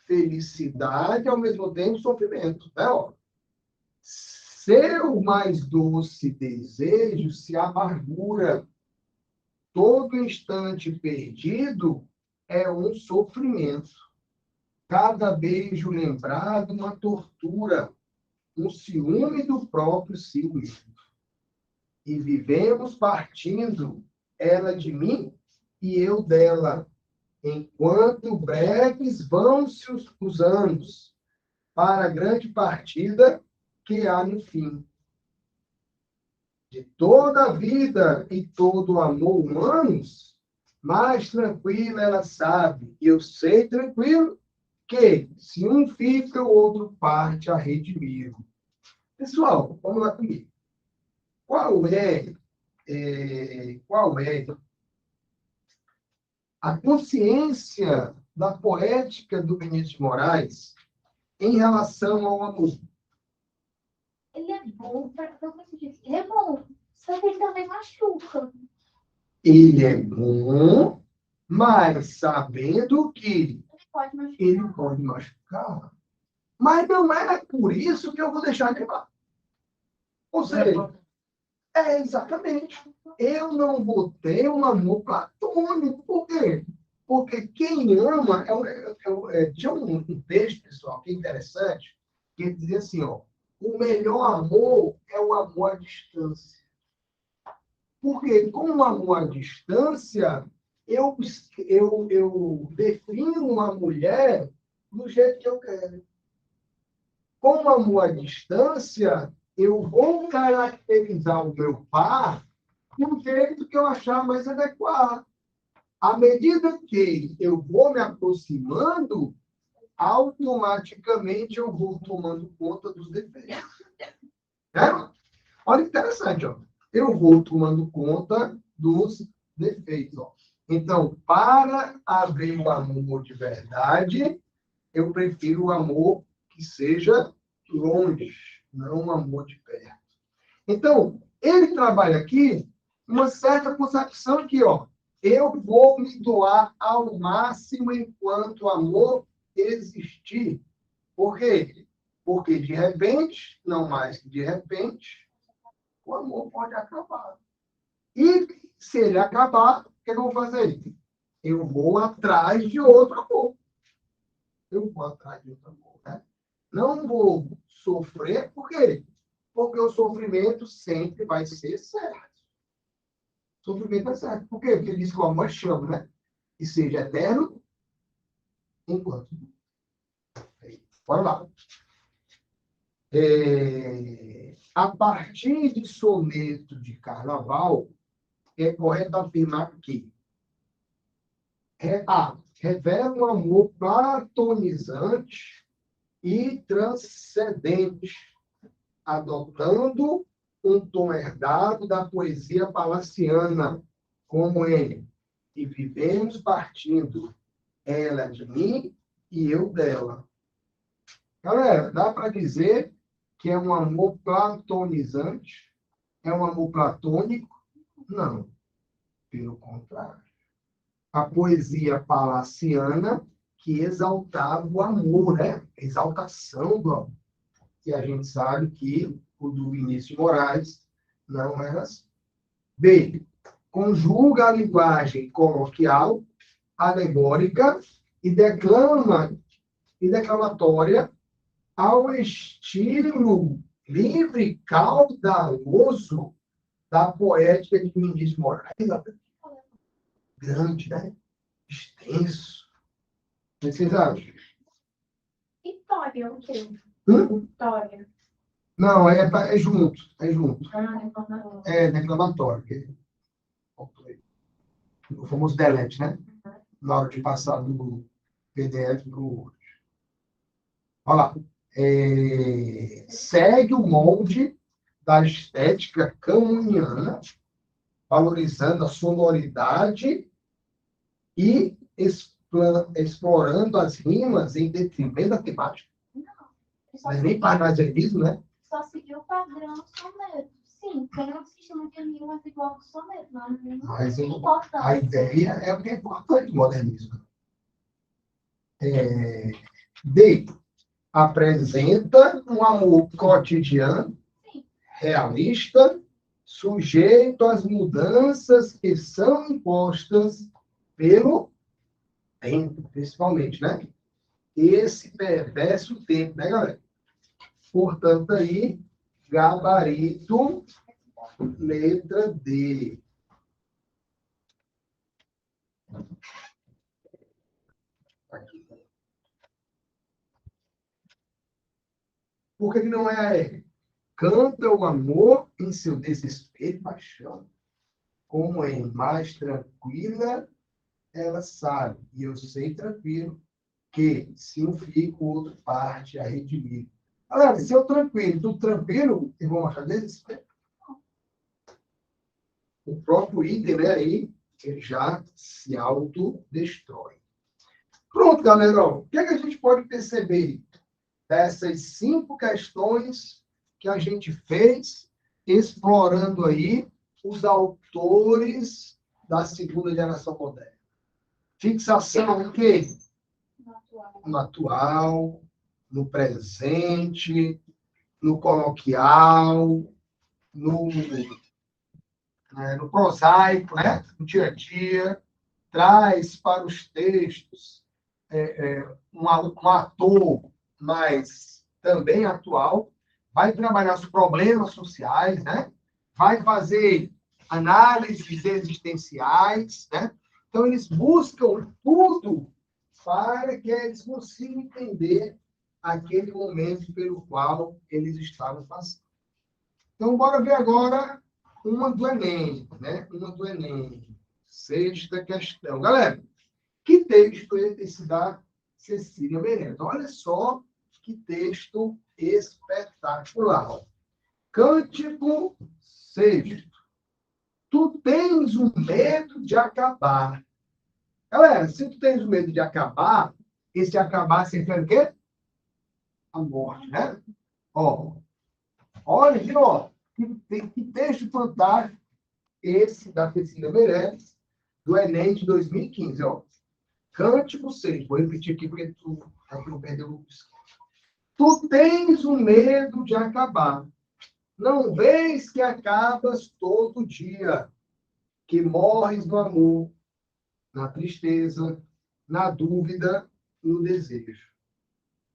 Felicidade, ao mesmo tempo, sofrimento. Né? Ó, seu mais doce desejo se amargura. Todo instante perdido é um sofrimento. Cada beijo lembrado, uma tortura. Um ciúme do próprio si mesmo. E vivemos partindo, ela de mim e eu dela, enquanto breves vão-se os anos, para a grande partida que há no fim. De toda a vida e todo o amor humanos, mais tranquila ela sabe, e eu sei tranquilo, que se um fica, o outro parte a redimir. Pessoal, vamos lá comigo. Qual é a consciência da poética do Vinícius de Moraes em relação ao amor? Ele é bom, ele é bom, só que ele também machuca. Ele é bom, mas sabendo que ele pode machucar. Mas não é por isso que eu vou deixar de amar. Ou seja, exatamente. Eu não vou ter um amor platônico. Por quê? Porque quem ama... tinha um texto, pessoal, que é interessante, que dizia assim, ó, o melhor amor é o amor à distância. Porque com o amor à distância, eu defino uma mulher do jeito que eu quero. Com o amor à distância, eu vou caracterizar o meu par do jeito que eu achar mais adequado. À medida que eu vou me aproximando, automaticamente eu vou tomando conta dos defeitos. Né? Olha que interessante, ó. Eu vou tomando conta dos defeitos. Ó. Então, para haver o amor de verdade, eu prefiro o amor que seja longe, não um amor de perto. Então, ele trabalha aqui uma certa concepção que, ó, eu vou me doar ao máximo enquanto o amor existir. Por quê? Porque, de repente, não mais que de repente, o amor pode acabar. E, se ele acabar, o que eu vou fazer? Eu vou atrás de outro amor. Eu vou atrás de outro amor, né? Não vou sofrer, por quê? Porque o sofrimento sempre vai ser certo. O sofrimento vai ser certo. Por quê? Porque ele diz que o amor chama, né? E seja eterno enquanto. Bora lá. A partir de soneto de carnaval, é correto afirmar que revela um amor platonizante e transcendente, adotando um tom herdado da poesia palaciana, como ele. E vivemos partindo, ela de mim e eu dela. Galera, dá para dizer que é um amor platonizante? É um amor platônico? Não. Pelo contrário. A poesia palaciana que exaltava o amor, né? Exaltação do amor. E a gente sabe que o do Vinícius de Moraes não era assim. B. Conjuga a linguagem coloquial, alegórica e declamatória ao estilo livre, caudaloso da poética de Vinícius de Moraes. Grande, né? Extenso. O que vocês acham? Vitória, o quê? Vitória. Não, é junto. É junto. Ah, É declamatório. O famoso delete, né? Na hora de passar do PDF para o Word. Olha lá. Segue o molde da estética camuniana, valorizando a sonoridade e explorando as rimas em detrimento da temática. Mas nem parnasianismo, né? Só seguiu o padrão soneto. Sim, tem um sistema de rimas igual ao soneto, mas Mas não é importante. a ideia é o que é importante do modernismo. D. Apresenta um amor cotidiano, realista, sujeito às mudanças que são impostas pelo tempo, principalmente, né? Esse perverso tempo, né, galera? Portanto, aí, gabarito, letra D. Por que não é canta o amor em seu desespero e paixão? Como é mais tranquila, ela sabe, e eu sei tranquilo, que se um fica, o outro parte a redimir. Galera, se eu tranquilo, tudo tranquilo, eu vou achar desespero. O próprio item, né, aí, ele já se autodestrói. Pronto, galera. O que é que a gente pode perceber dessas 5 questões que a gente fez, explorando aí os autores da segunda geração moderna? Fixação em quê? No atual, no presente, no coloquial, no prosaico, né? No dia a dia, traz para os textos um ator mais também atual, vai trabalhar os problemas sociais, né? Vai fazer análises existenciais, né? Então, eles buscam tudo para que eles consigam entender aquele momento pelo qual eles estavam passando. Então, bora ver agora uma do Enem, né? Uma do Enem. 6ª questão. Galera, que texto é esse da Cecília Meirelles? Olha só que texto espetacular. Cântico 6. Tu tens um medo de acabar. Galera, se tu tens um medo de acabar, esse acabar significa o quê? A morte, né? Ó, olha aqui, ó. Que texto fantástico esse da Cecília Meirelles, do Enem de 2015, ó. Cântico 6. Vou repetir aqui porque tu não perdeu o... Tu tens um medo de acabar. Não vês que acabas todo dia, que morres no amor, na tristeza, na dúvida, no desejo.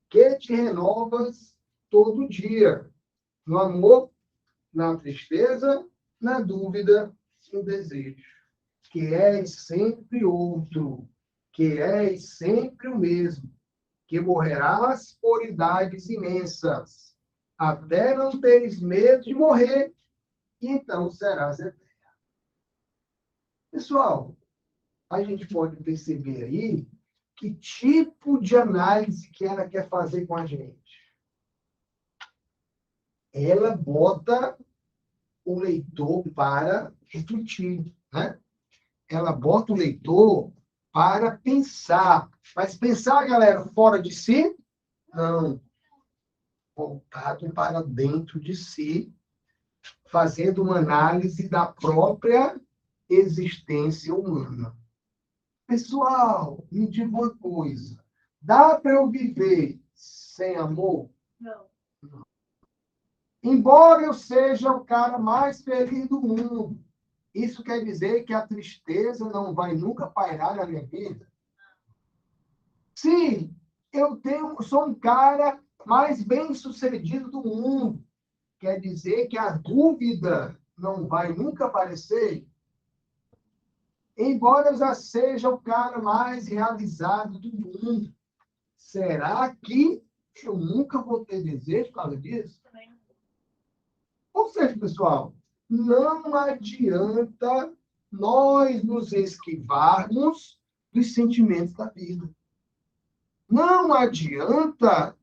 Que te renovas todo dia, no amor, na tristeza, na dúvida, no desejo. Que és sempre outro, que és sempre o mesmo, que morrerás por idades imensas, até não teres medo de morrer, e então serás eterno. Pessoal, a gente pode perceber aí que tipo de análise que ela quer fazer com a gente. Ela bota o leitor para refletir, né? Ela bota o leitor para pensar. Mas pensar, galera, fora de si? Não. Voltado para dentro de si, fazendo uma análise da própria existência humana. Pessoal, me diga uma coisa. Dá para eu viver sem amor? Não. Embora eu seja o cara mais feliz do mundo, isso quer dizer que a tristeza não vai nunca pairar na minha vida? Sim, sou um cara mais bem-sucedido do mundo. Quer dizer que a dúvida não vai nunca aparecer? Embora eu já seja o cara mais realizado do mundo, será que eu nunca vou ter desejo por causa disso? Também não. Ou seja, pessoal, não adianta nós nos esquivarmos dos sentimentos da vida. Não adianta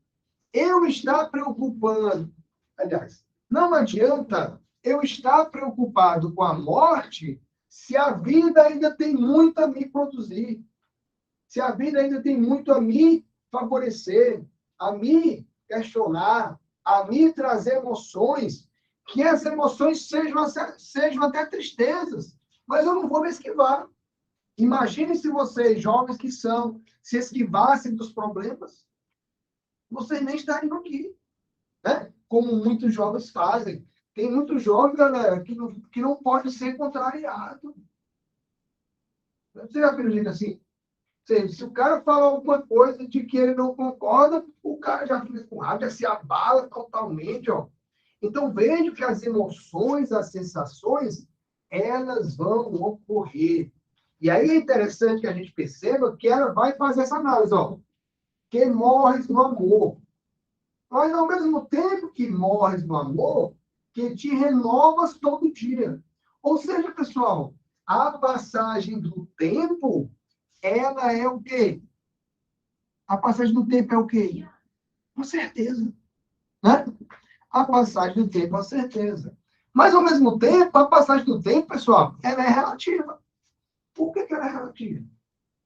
eu estar preocupando. Aliás, não adianta eu estar preocupado com a morte se a vida ainda tem muito a me produzir. Se a vida ainda tem muito a me favorecer, a me questionar, a me trazer emoções, que as emoções sejam até tristezas, mas eu não vou me esquivar. Imagine se vocês, jovens que são, se esquivassem dos problemas, vocês nem estariam aqui, né? Como muitos jovens fazem. Tem muitos jovens, galera, que não pode ser contrariado. Você já viu gente assim? Se o cara fala alguma coisa de que ele não concorda, o cara já fica com raiva, já se abala totalmente, ó. Então, veja que as emoções, as sensações, elas vão ocorrer. E aí é interessante que a gente perceba que ela vai fazer essa análise, ó. Que morres no amor. Mas, ao mesmo tempo que morres no amor, que te renovas todo dia. Ou seja, pessoal, a passagem do tempo, ela é o quê? A passagem do tempo é o quê? Com certeza. Né? A passagem do tempo é uma certeza. Mas, ao mesmo tempo, a passagem do tempo, pessoal, ela é relativa. Por que ela é relativa?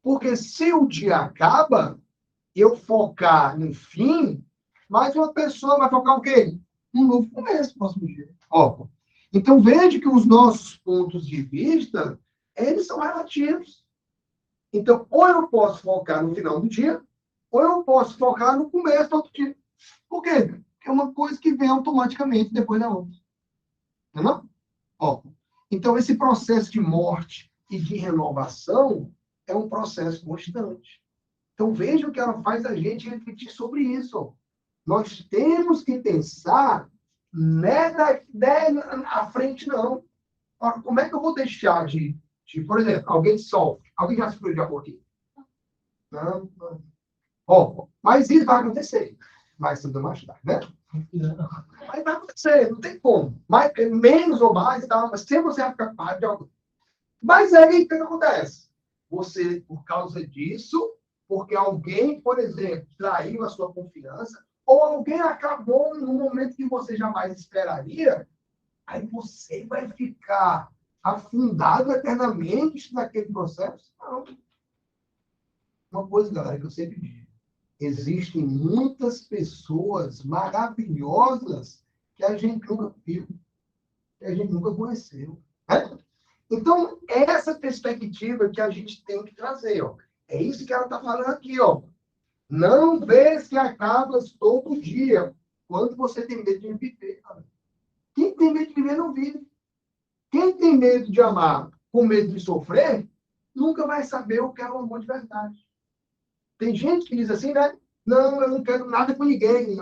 Porque se o dia acaba, eu focar no fim, mas uma pessoa vai focar o quê? Um novo começo no próximo dia. Ó, então, veja que os nossos pontos de vista, eles são relativos. Então, ou eu posso focar no final do dia, ou eu posso focar no começo do outro dia. Por quê? Porque é uma coisa que vem automaticamente depois da outra. Não é não? Ó, então, esse processo de morte e de renovação é um processo constante. Então, veja que ela faz a gente refletir sobre isso. Ó. Nós temos que pensar à frente, não. Ora, como é que eu vou deixar por exemplo, alguém sofre? Alguém já sofreu de amor aqui? Não, não. Ó, mas isso vai acontecer. Mais cedo ou mais tarde, né? Mas vai acontecer, não tem como. Mais, menos ou mais, tá? Mas sempre você vai ficar parte de algo. Mas aí, o que acontece? Você, por causa disso, porque alguém, por exemplo, traiu a sua confiança, ou alguém acabou no momento que você jamais esperaria, aí você vai ficar afundado eternamente naquele processo? Não. Uma coisa, galera, que eu sempre digo. Existem muitas pessoas maravilhosas que a gente nunca viu, que a gente nunca conheceu. Né? Então, essa perspectiva que a gente tem que trazer. Ó. É isso que ela está falando aqui. Ó. Não vês que acabas todo dia quando você tem medo de viver. Cara. Quem tem medo de viver não vive. Quem tem medo de amar com medo de sofrer, nunca vai saber o que é o amor de verdade. Tem gente que diz assim, né? Não, eu não quero nada com ninguém.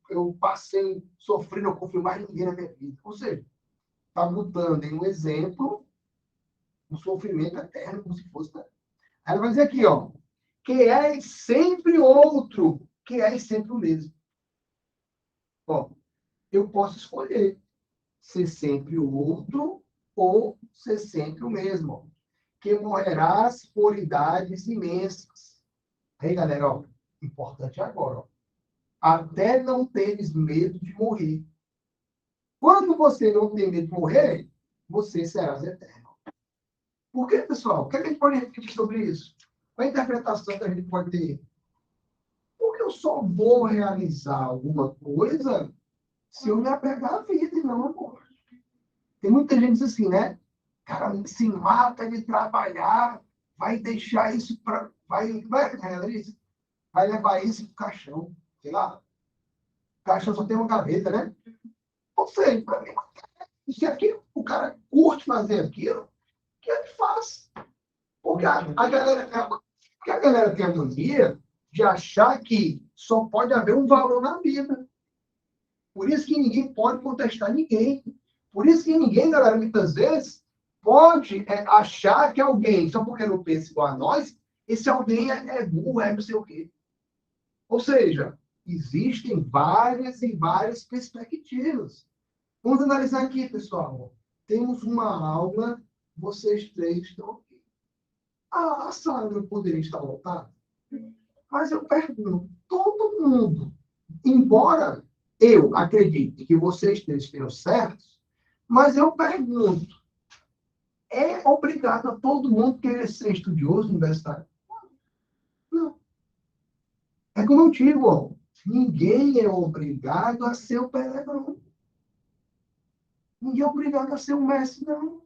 Eu passei sofrendo, eu confio mais em ninguém na minha vida. Ou seja, está botando em um exemplo um sofrimento eterno, como se fosse. Né? Aí ela vai dizer aqui, ó. Que és sempre outro, que és sempre o mesmo. Ó, eu posso escolher ser sempre o outro ou ser sempre o mesmo. Que morrerás por idades imensas. Aí, galera, ó, importante agora, ó. Até não teres medo de morrer. Quando você não tem medo de morrer, você será eterno. Por quê, pessoal? O que a gente pode refletir sobre isso? Qual a interpretação que a gente pode ter? Porque eu só vou realizar alguma coisa se eu me apegar à vida e não à morte. Tem muita gente que diz assim, né? Cara, se mata de trabalhar, vai deixar isso para. Vai levar isso para o caixão. Sei lá. O caixão só tem uma gaveta, né? Ou seja, para mim, se aqui o cara curte fazer aquilo, que ele faz. Porque porque a galera tem a mania de achar que só pode haver um valor na vida. Por isso que ninguém pode contestar ninguém. Por isso que ninguém, galera, muitas vezes, pode achar que alguém, só porque não pensa igual a nós, esse alguém é burro, é não sei o quê. Ou seja, existem várias e várias perspectivas. Vamos analisar aqui, pessoal. Temos uma aula, vocês três estão aqui. A sala não poderia estar lotada? Mas eu pergunto, todo mundo, embora eu acredite que vocês três estejam certos, mas eu pergunto, é obrigado a todo mundo querer ser estudioso universitário? Não. É como eu digo, ó, ninguém é obrigado a ser o Pelé, não. Ninguém é obrigado a ser um Messi, não.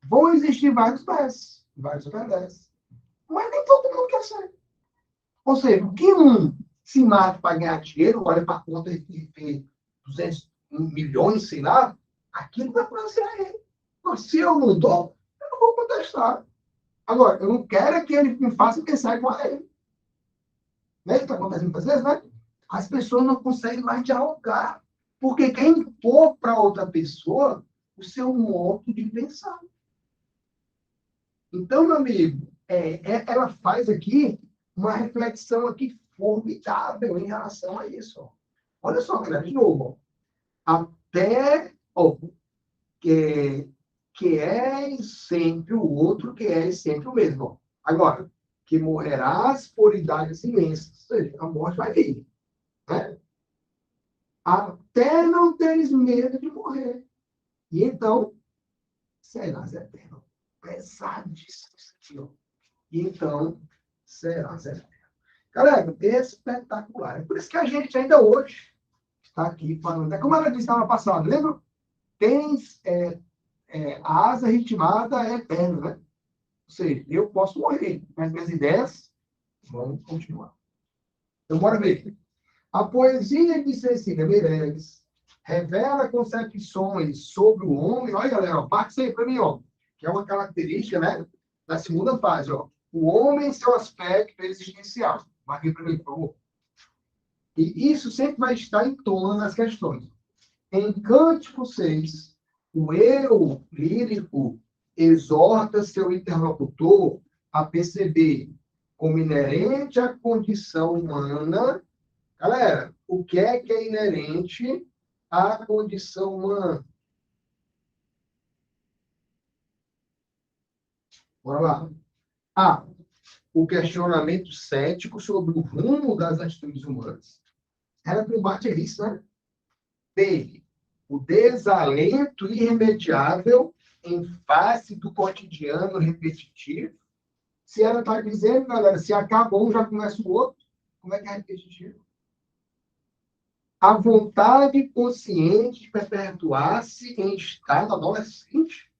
Vão existir vários Messi, vários Pelés. Mas nem todo mundo quer ser. Ou seja, que um se mata para ganhar dinheiro, olha para a conta e vê 200 milhões, sei lá, aquilo vai fazer a ele. Mas se eu não dou, eu não vou contestar. Agora, eu não quero que ele me faça pensar igual a ele. Né? Isso está acontecendo muitas vezes, né? As pessoas não conseguem mais dialogar. Porque quer impor para outra pessoa o seu modo de pensar. Então, meu amigo, ela faz aqui uma reflexão aqui formidável em relação a isso. Ó. Olha só, galera, de novo. Ó. Até que é sempre o outro, que é sempre o mesmo. Ó. Agora, que morrerás por idades imensas. Ou seja, a morte vai vir. Né? Até não teres medo de morrer. E então, serás eterno. Pesadíssimo isso aqui, ó. E então, serás eterno. Galera, espetacular. É por isso que a gente ainda hoje está aqui falando. É como ela disse na passada, lembra? Tens a asa ritmada é eterna, né? Ou seja, eu posso morrer, mas minhas ideias vão continuar. Então, bora ver. A poesia de Cecília Meirelles revela concepções sobre o homem. Olha, galera, parte isso aí para mim, ó, que é uma característica, né, da segunda fase, ó. O homem em seu aspecto existencial. Marque para mim, por favor. E isso sempre vai estar em todas as questões. Em Cântico 6, o eu lírico exorta seu interlocutor a perceber como inerente à condição humana. Galera, o que é inerente à condição humana? Bora lá. A. O questionamento cético sobre o rumo das atitudes humanas. Ela combate isso, né? B. O desalento irremediável em face do cotidiano repetitivo. Se ela está dizendo, galera, se acaba um, já começa o outro, como é que é repetitivo? A vontade consciente de perpetuar-se em estado adolescente.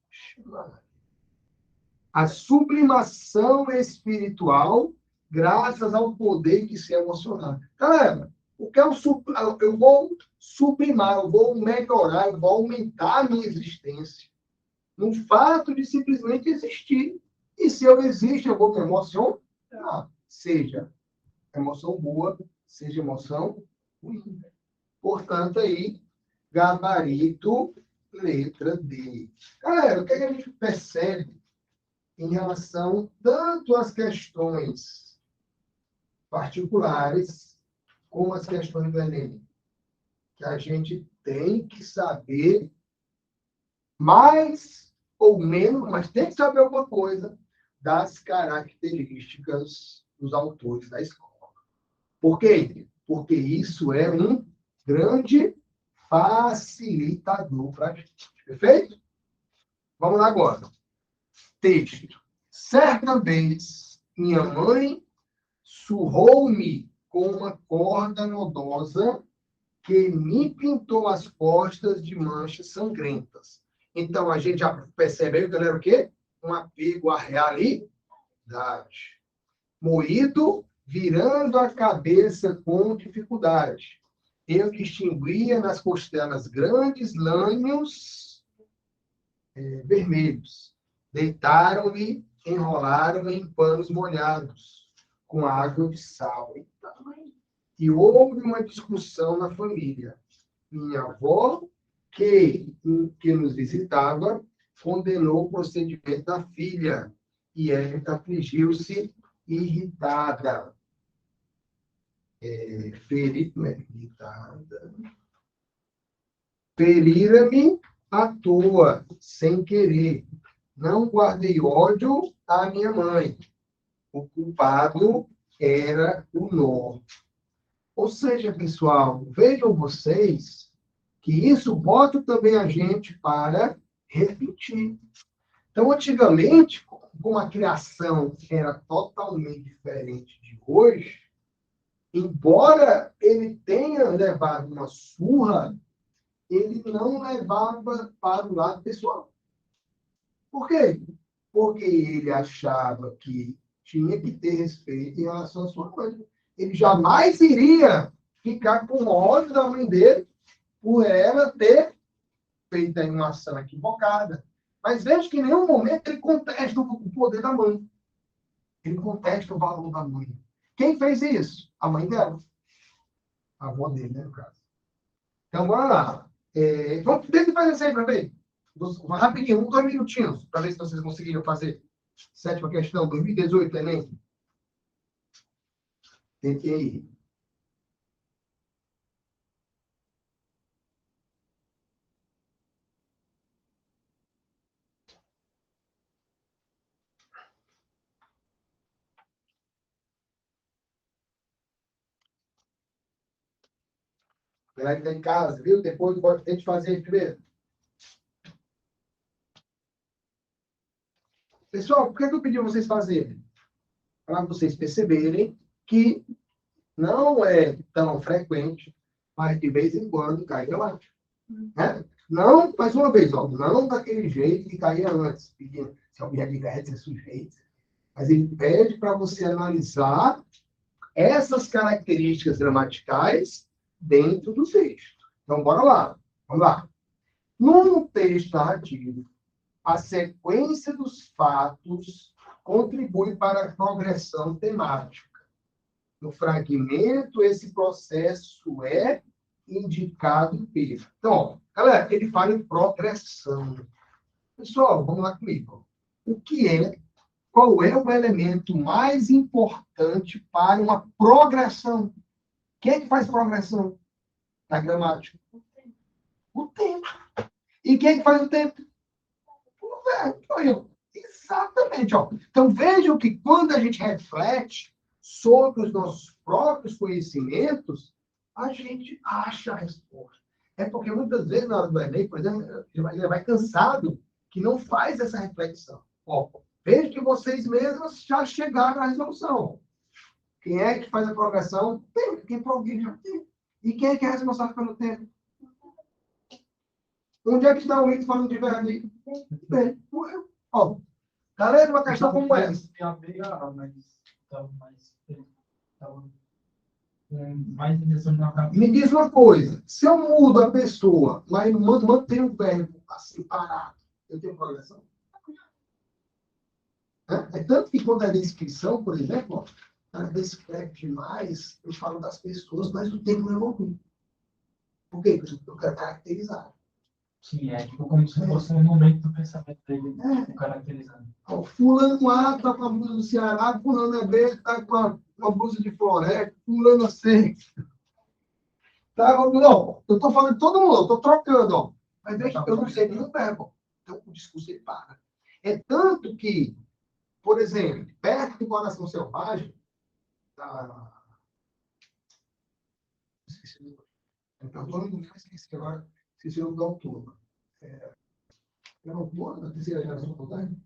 A sublimação espiritual graças ao poder de se emocionar. Galera, o que eu vou sublimar, eu vou melhorar, eu vou aumentar a minha existência no fato de simplesmente existir. E se eu existo, eu vou me emocionar. Seja emoção boa, seja emoção ruim. Portanto, aí, gabarito, letra D. Galera, o que a gente percebe em relação tanto às questões particulares como às questões do Enem? que a gente tem que saber mais ou menos, mas tem que saber alguma coisa das características dos autores da escola. Por quê? Porque isso é um grande facilitador para a gente. Perfeito? Vamos lá agora. Texto. Certa vez, minha mãe surrou-me com uma corda nodosa que me pintou as costas de manchas sangrentas. Então, a gente já percebe aí, galera, o quê? Um apego à realidade. Moído, virando a cabeça com dificuldade. Eu distinguia nas costelas grandes lânhos vermelhos. Deitaram-me, enrolaram-me em panos molhados, com água de sal. E houve uma discussão na família. Minha avó, que nos visitava, condenou o procedimento da filha. E ela afligiu-se irritada. Ferira-me à toa, sem querer. Não guardei ódio à minha mãe. O culpado era o nó. Ou seja, pessoal, vejam vocês que isso bota também a gente para refletir. Então, antigamente, como a criação era totalmente diferente de hoje, embora ele tenha levado uma surra, ele não levava para o lado pessoal. Por quê? Porque ele achava que tinha que ter respeito em relação à sua mãe. Ele jamais iria ficar com ódio da mãe dele por ela ter feito aí uma ação equivocada. Mas veja que em nenhum momento ele contesta o poder da mãe. Ele contesta o valor da mãe. Quem fez isso? A mãe dela. A avó dele, né, no caso. Então, bora lá. Vamos tentar fazer isso aí para ver. Rapidinho, 2 minutinhos, para ver se vocês conseguiram fazer. 7ª questão, 2018, Enem. Tentei. Galera que está em casa, viu? Depois tem que fazer primeiro. Pessoal, por que eu pedi vocês fazerem? Para vocês perceberem que não é tão frequente, mas de vez em quando cai relativo. Né? Não, mais uma vez, ó, não daquele jeito que caía antes, pedindo se alguém adverte, é sujeito. Mas ele pede para você analisar essas características gramaticais dentro do texto. Então, bora lá. Vamos lá. Num texto narrativo, a sequência dos fatos contribui para a progressão temática. No fragmento, esse processo é indicado pelo. Então, ó, galera, ele fala em progressão. Pessoal, vamos lá comigo. Qual é o elemento mais importante para uma progressão? Quem é que faz progressão na gramática? O tempo. E quem é que faz o tempo? O verbo. Exatamente. Ó. Então, vejam que quando a gente reflete sobre os nossos próprios conhecimentos, a gente acha a resposta. É porque muitas vezes, na hora do Enem, por exemplo, ele vai cansado que não faz essa reflexão. Ó, veja que vocês mesmos já chegaram à resolução. Quem é que faz a progressão? Quem progride tem. E quem é que é responsável pelo tempo? Onde é que está o item falando de verbo? Bem, morreu. Ó, galera, uma questão como essa. Mais intenção de uma Me diz uma coisa. Se eu mudo a pessoa, mas mantenho o verbo assim, parado, eu tenho progressão? É tanto que quando é descrição, por exemplo, ela descreve demais, eu falo das pessoas, mas o tempo não evolui. Por quê? Porque eu quero caracterizar. Sim, é tipo como se fosse um momento do pensamento dele, caracterizando. Ó, fulano A está com a blusa do Ceará, fulano B está com a blusa de floresta, fulano C. Tá? Não, eu estou falando de todo mundo, eu estou trocando, ó. Mas veja, eu não sei nenhum verbo. Então, o discurso ele para. É tanto que, por exemplo, perto do coração selvagem, esqueci o nome. Então, todo mundo esqueci agora, esqueci o nome do autor. É o autor da terceira geração moderna?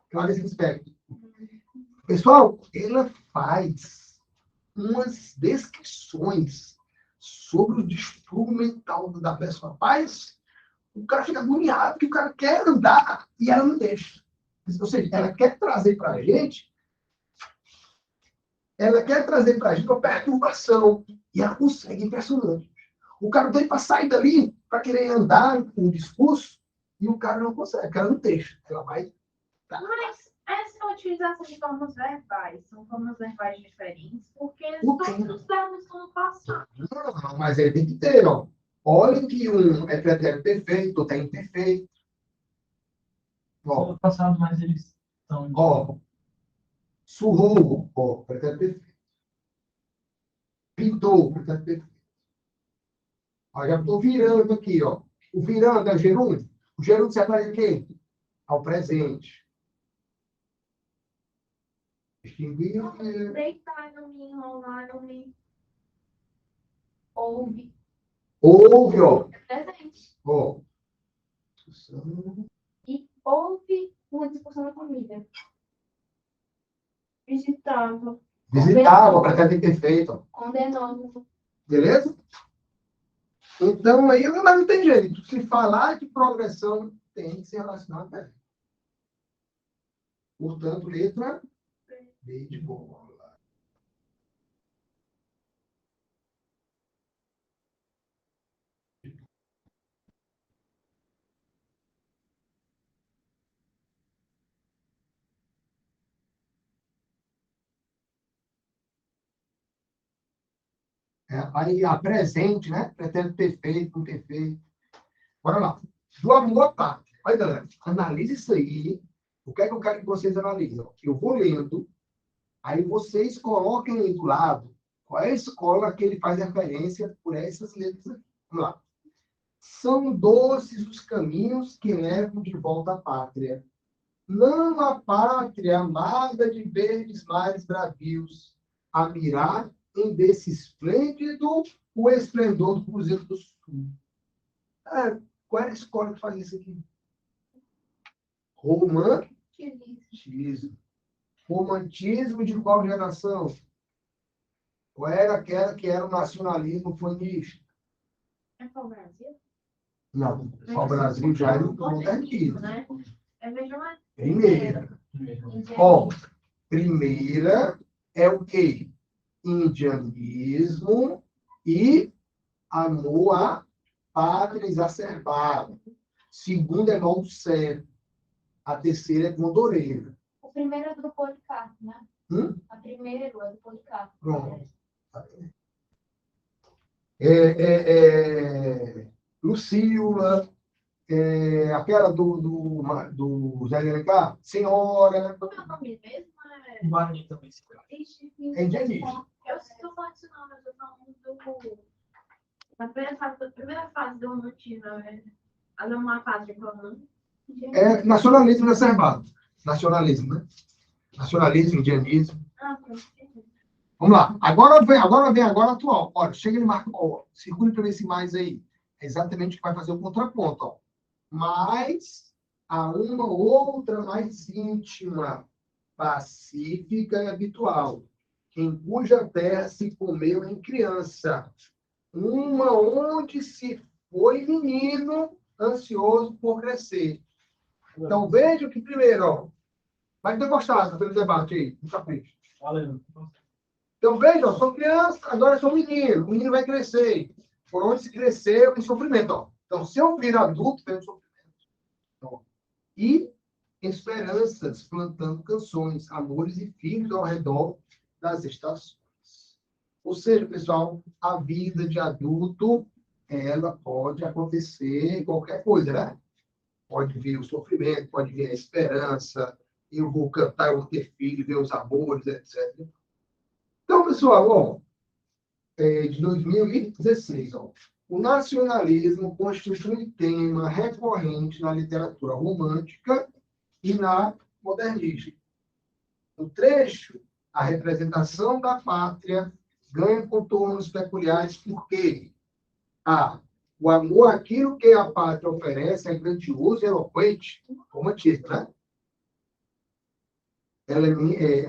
Clarice Lispector. Pessoal, ela faz umas descrições sobre o distúrbio mental da pessoa. Rapaz, o cara fica agoniado, que o cara quer andar e ela não deixa. Ou seja, ela quer trazer para a gente uma perturbação. E ela consegue, impressionante. O cara tem para sair dali, para querer andar com o discurso, e o cara não consegue, o cara não deixa. Ela vai. Mas essa utilização de formas verbais são formas verbais diferentes, porque O todos quê? os verbos estão no passado. Não, mas ele tem que ter, ó. Olha que um é pretérito perfeito, outro é imperfeito. Ó, No passado, mas eles estão... ó, surrou, ó, pretérito perfeito. Pintou, pretérito perfeito. Ó, já estou virando aqui, ó. O virando é gerúndio. O gerúndio serve para quê? Ao presente. Distinguir. Deitaram-me, enrolaram-me. Ouve. Ouve, ó. É presente. Ó. E houve uma discussão na família. Visitava. Visitava, pretérito perfeito. Condenando. Beleza? Então, aí mas não tem jeito. Se falar de progressão, tem que ser relacionado a ela. Portanto, letra B de bola. Aí, a presente, né? Pretérito perfeito, imperfeito. Bora lá. Do amor à pátria. Olha, galera, analise isso aí. O que é que eu quero que vocês analisem? Eu vou lendo, aí vocês coloquem aí do lado qual é a escola que ele faz referência por essas letras aqui. Vamos lá. São doces os caminhos que levam de volta à pátria. Não a pátria amada de verdes mares bravios, a mirar em desse esplêndido o esplendor do Cruzeiro do Sul. Qual é a escola que faz isso aqui? Romantismo. Romantismo de qual geração? Ou era aquela que era o nacionalismo fanista? É para o Brasil? Não, só o Brasil já era o modernismo. Né? É mesmo Primeira. Ó, primeira é o quê? Indianismo e amor à pátria exacerbada. Segunda é Mal do Céu. A terceira é Condoreira. O primeiro é do Policarpo, né? A primeira é do Policarpo. Pronto. Lucila, aquela do Zé de Alencar, Senhora. Como é o nome mesmo? O Guarani também se trata. É indianismo. Eu estou falando isso não, mas eu estou falando da primeira fase do romantismo, né? A uma fase de comum. É nacionalismo exacerbado. Nacionalismo, né? Nacionalismo, indianismo. Pronto. Vamos lá. Agora vem agora atual. Olha, chega e marca, ó, segure para esse mais aí. É exatamente o que vai fazer o contraponto, ó. Mas há uma outra mais íntima, pacífica e habitual, em cuja terra se comeu em criança. Uma onde se foi menino, ansioso por crescer. Então, veja que primeiro, ó, vai ter gostado pelo debate aí, no capricho. Valeu. Então, veja, ó, sou criança, agora sou menino. O menino vai crescer. Por onde se cresceu, em sofrimento. Ó. Então, se eu vir adulto, tem sofrimento. Então, e esperanças, plantando canções, amores e filhos ao redor das estações. Ou seja, pessoal, a vida de adulto, ela pode acontecer qualquer coisa, né? Pode vir o sofrimento, pode vir a esperança, eu vou cantar, eu vou ter filho, ver os amores, etc. Então, pessoal, ó, de 2016. Ó. O nacionalismo constitui tema recorrente na literatura romântica e na modernista. No trecho, a representação da pátria ganha contornos peculiares porque a. O amor àquilo que a pátria oferece é grandioso e eloquente, romantista, né?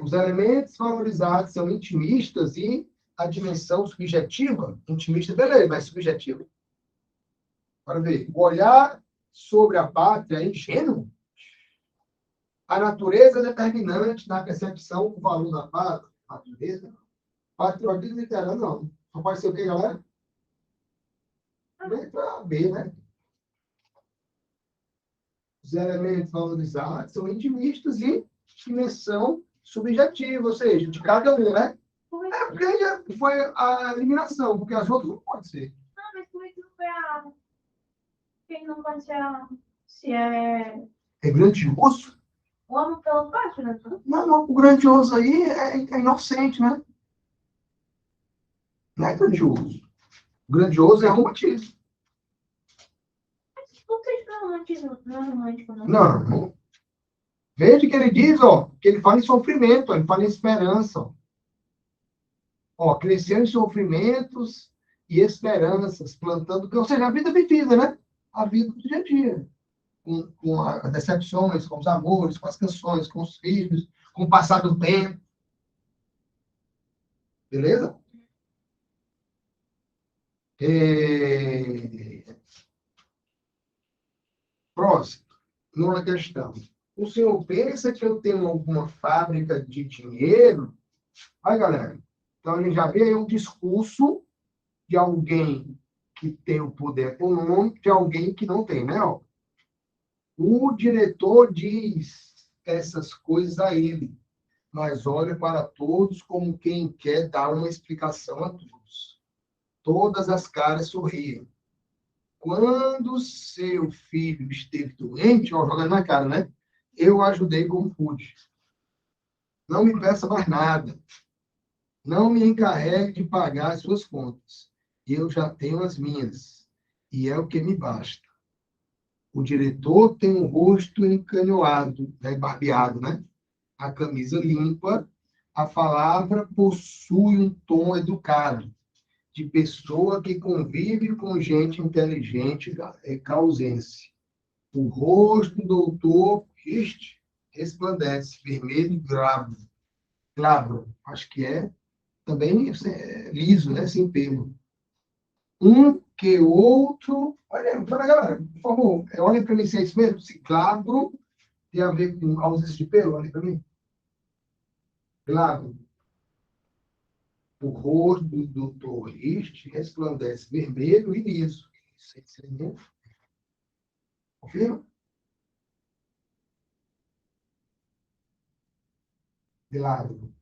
Os elementos valorizados são intimistas e a dimensão subjetiva, intimista, beleza, mas subjetiva. Para ver, o olhar sobre a pátria é ingênuo. A natureza é determinante na percepção do valor da pátria. Natureza. Patriotismo literário, não. Só pode ser o quê, galera? Letra B, né? Os elementos valorizados são intimistas e dimensão subjetiva, ou seja, de cada um, né? É porque foi a eliminação, porque as outras não podem ser. Não, mas como é que não foi a... Quem não pode ser a... Se é... É grandioso? O amor pela pátria, né? Não, o grandioso aí é inocente, né? Não é grandioso. O grandioso é romantismo. Mas não seja romantismo, não é romântico, não. Não. Veja que ele diz, ó, que ele fala em sofrimento, ele fala em esperança. Ó, crescendo em sofrimentos e esperanças, plantando, ou seja, a vida vivida, né? A vida do dia a dia. Com as decepções, com os amores, com as canções, com os filhos, com o passar do tempo. Beleza? Próximo. Numa questão. O senhor pensa que eu tenho alguma fábrica de dinheiro? Aí, galera. Então, a gente já vê aí um discurso de alguém que tem o poder econômico, de alguém que não tem, né? Ó, o diretor diz essas coisas a ele, mas olha para todos como quem quer dar uma explicação a todos. Todas as caras sorriam. Quando seu filho esteve doente, ó, jogando na cara, né? Eu ajudei como pude. Não me peça mais nada. Não me encarregue de pagar as suas contas. Eu já tenho as minhas. E é o que me basta. O diretor tem o rosto encanhoado, né, barbeado, né? A camisa limpa, a palavra possui um tom educado, de pessoa que convive com gente inteligente e causense. O rosto do doutor resplandece, vermelho e glabro, acho que é também liso, né, sem pelo. Um que outro. Olha, galera, por favor, olhem para mim se é isso mesmo. Se glabro tem a ver com ausência de pelo, olhem para mim. Glabro. O rosto do doutor Rist resplandece vermelho e liso. Isso aí, confirma? Glabro.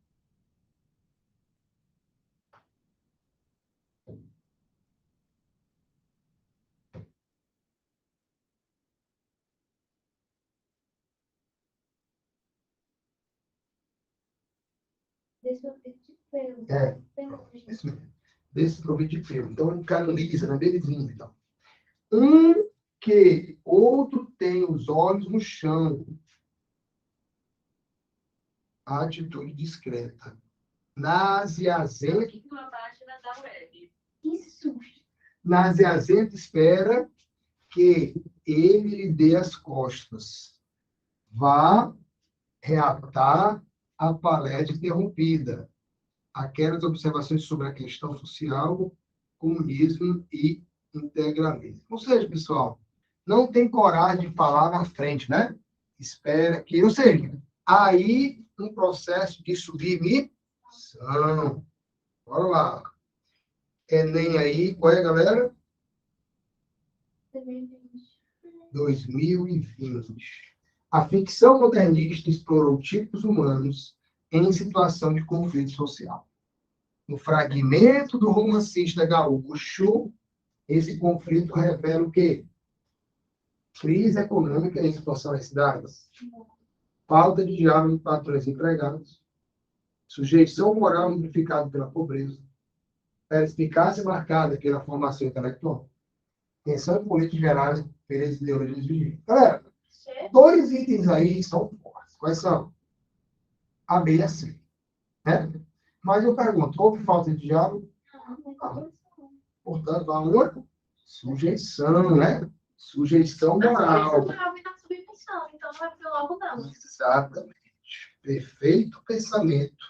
Isso mesmo. Desprovido de pelo. Então, um cara lisa, né? Belezinho, então. Um que outro tem os olhos no chão. A atitude discreta. Naziazenta. Naziazenta espera que ele lhe dê as costas. Vá reatar a palestra interrompida. Aquelas observações sobre a questão social, comunismo e integralismo. Ou seja, pessoal, não tem coragem de falar na frente, né? Espera que... Ou seja, aí um processo de submissão. Bora lá. Enem aí, qual é, galera? 2020. A ficção modernista explorou tipos humanos em situação de conflito social. No fragmento do romancista gaúcho, esse conflito revela o quê? Crise econômica em situação das cidades, falta de diálogo entre patrões e empregados, sujeição moral amplificada pela pobreza, perspicácia marcada pela formação intelectual, tensão política gerada pelas ideologias de direita. Galera, dois itens aí são fortes. Quais são? A B e a C. Né? Mas eu pergunto, houve falta de diálogo? Não. Portanto, há uma sujeição, né? Sujeição moral. Então não vai ter logo não. Exatamente. Perfeito pensamento.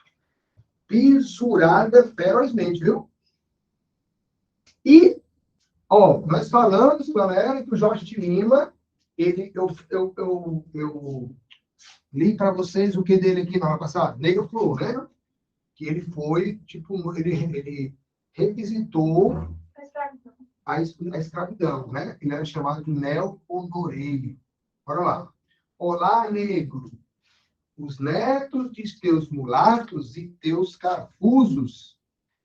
Pisurada ferozmente, viu? E, ó, nós falamos, galera, que o Jorge de Lima, eu li para vocês o que dele aqui na aula passada, Negro Flor, né? Que ele foi, tipo, ele revisitou a escravidão, né? Ele era chamado de neopodoreio. Bora lá. Olá, negro, os netos de teus mulatos e teus cafusos,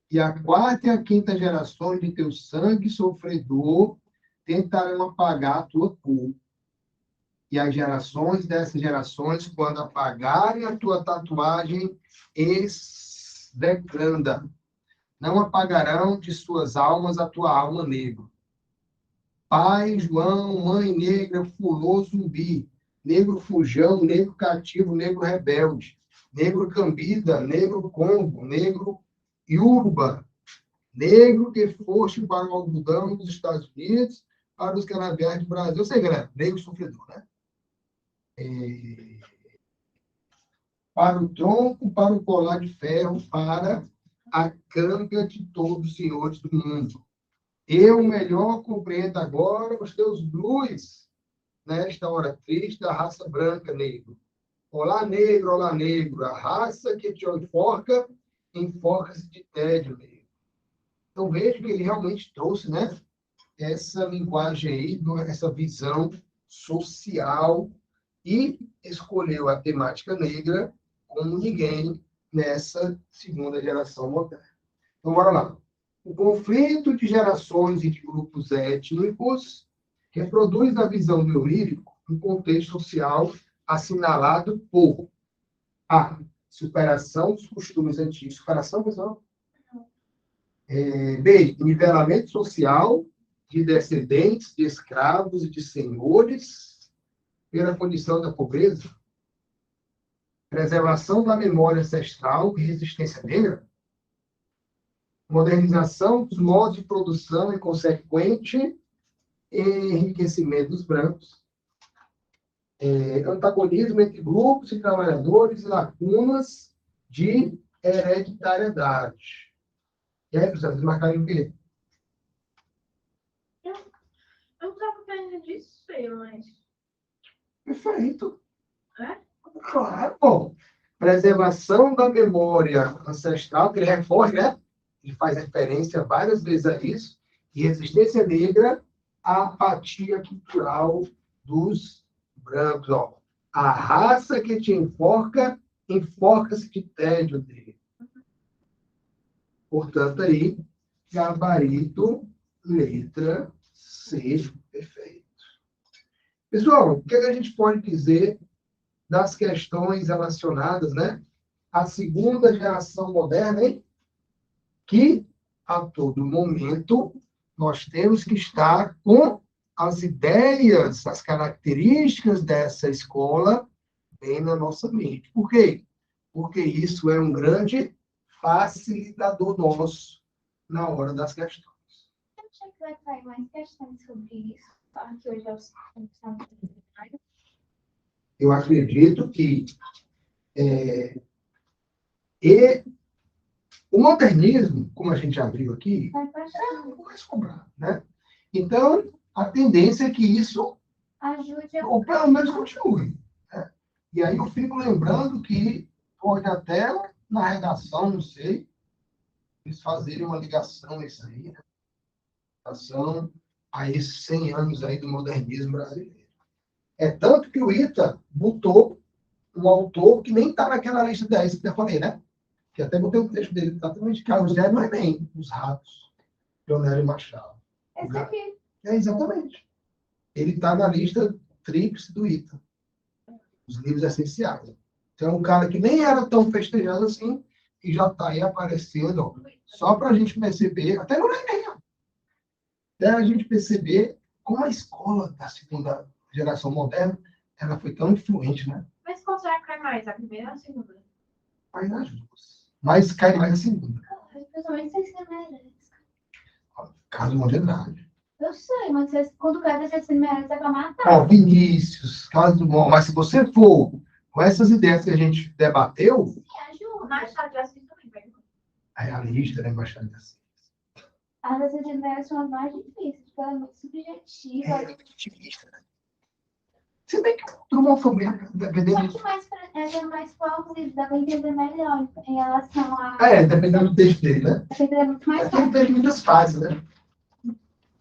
e a quarta e a quinta gerações de teu sangue sofredor tentarão apagar a tua cor. E as gerações dessas gerações, quando apagarem a tua tatuagem esdecranda, não apagarão de suas almas a tua alma negra. Pai, João, mãe negra, fulô, zumbi, negro fujão, negro cativo, negro rebelde, negro cambida, negro congo, negro iuruba, negro que foste para o algodão dos Estados Unidos, para os canaviais do Brasil. Eu sei, galera, negro sofredor, né? Para o tronco, para o colar de ferro, para a canga de todos os senhores do mundo. Eu melhor compreendo agora os teus blues, nesta hora triste da raça branca, negro. Olá, negro, a raça que te enforca, enforca-se de tédio, negro. Então, vejo que ele realmente trouxe, né, essa linguagem aí, essa visão social e escolheu a temática negra como ninguém nessa segunda geração moderna. Então, bora lá. O conflito de gerações e de grupos étnicos reproduz a visão do eu lírico um contexto social assinalado por a superação dos costumes antigos. Superação, pessoal? B. Nivelamento social de descendentes de escravos e de senhores pela condição da pobreza. Preservação da memória ancestral e resistência negra. Modernização dos modos de produção e consequente enriquecimento dos brancos. Antagonismo entre grupos de trabalhadores e lacunas de hereditariedade. E aí, professor, vocês marcaram o quê? Eu não estava aprendendo disso, mas... Perfeito. É? Claro, bom. Preservação da memória ancestral, que ele reforça, né? Ele faz referência várias vezes a isso. E resistência negra, a apatia cultural dos brancos. Ó. A raça que te enforca, enforca-se de tédio dele. Portanto, aí, gabarito, letra C, perfeito. Pessoal, o que a gente pode dizer das questões relacionadas, né, à segunda geração moderna, hein? Que, a todo momento, nós temos que estar com as ideias, as características dessa escola bem na nossa mente. Por quê? Porque isso é um grande facilitador nosso na hora das questões. Eu acho que vai cair mais questões sobre isso. Só que hoje é o segundo. Eu acredito que o modernismo, como a gente já viu aqui, é mais cobrado, né? Então, a tendência é que isso, Ajude a... ou pelo menos continue. Né? E aí eu fico lembrando que pode até, na redação, não sei, eles fazerem uma ligação a isso aí, né? Ligação a esses 100 anos aí do modernismo brasileiro. É tanto que o ITA botou um autor que nem está naquela lista 10 que eu falei, né? Que até botei o texto dele, exatamente, Carlos Zé no Enem, Os Ratos, Leonélio Machado. Esse aqui. Exatamente. Ele está na lista tríplice do ITA, os livros essenciais. Então, um cara que nem era tão festejado assim, e já está aí aparecendo, ó, só para a gente perceber, até no Enem, ó, até a gente perceber como a escola da segunda geração moderna, ela foi tão influente, né? Mas qual será que cai mais? A primeira ou a segunda? Mas nas duas. Mas cai mais a segunda. Principalmente se você merece. Caso Mongedrade. Eu sei, mas quando cai você merece, é pra matar. Ó, Vinícius, Caso Dumont. Mas se você for com essas ideias que a gente debateu, Me ajuda. Na chave de Assis também, vai. a realista, né, embaixada assim. Às vezes as ideias são as mais difíceis, porque ela é muito subjetiva. É muito otimista, né? Se bem que o Drummond foi bem, dependendo. Só que ela é mais plausível, dá pra entender melhor em relação a. Dependendo do texto dele, né? Dá pra entender muito mais Aqui ele fácil. teve muitas fases, né?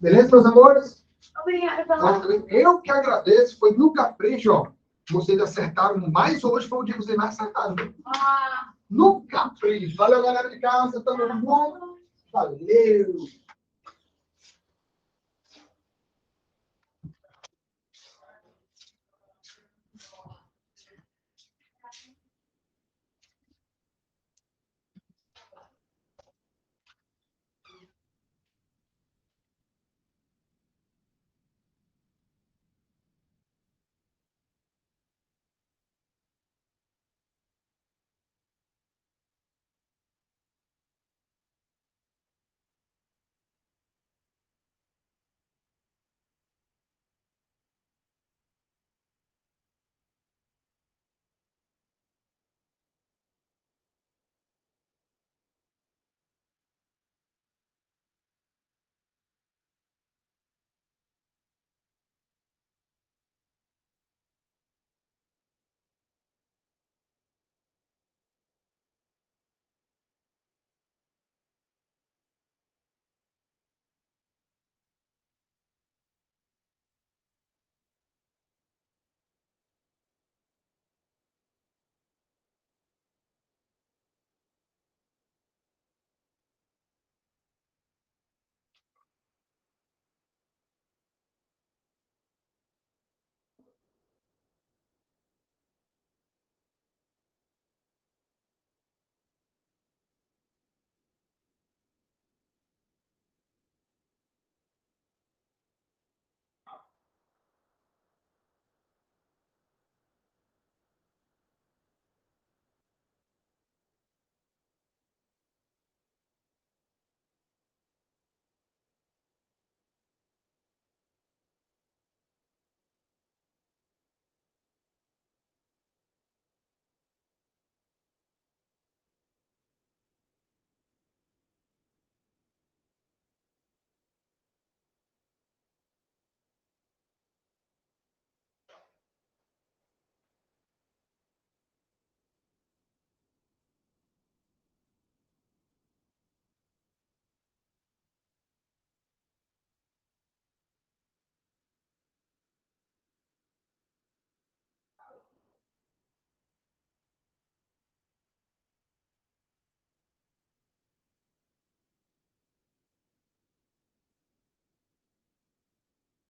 Beleza, meus amores? Obrigada pela. Eu que agradeço, foi no capricho, ó. Vocês acertaram, mas hoje foi o dia que vocês mais acertaram, né? Ah, No capricho. Valeu, galera de casa, tamo junto. Valeu.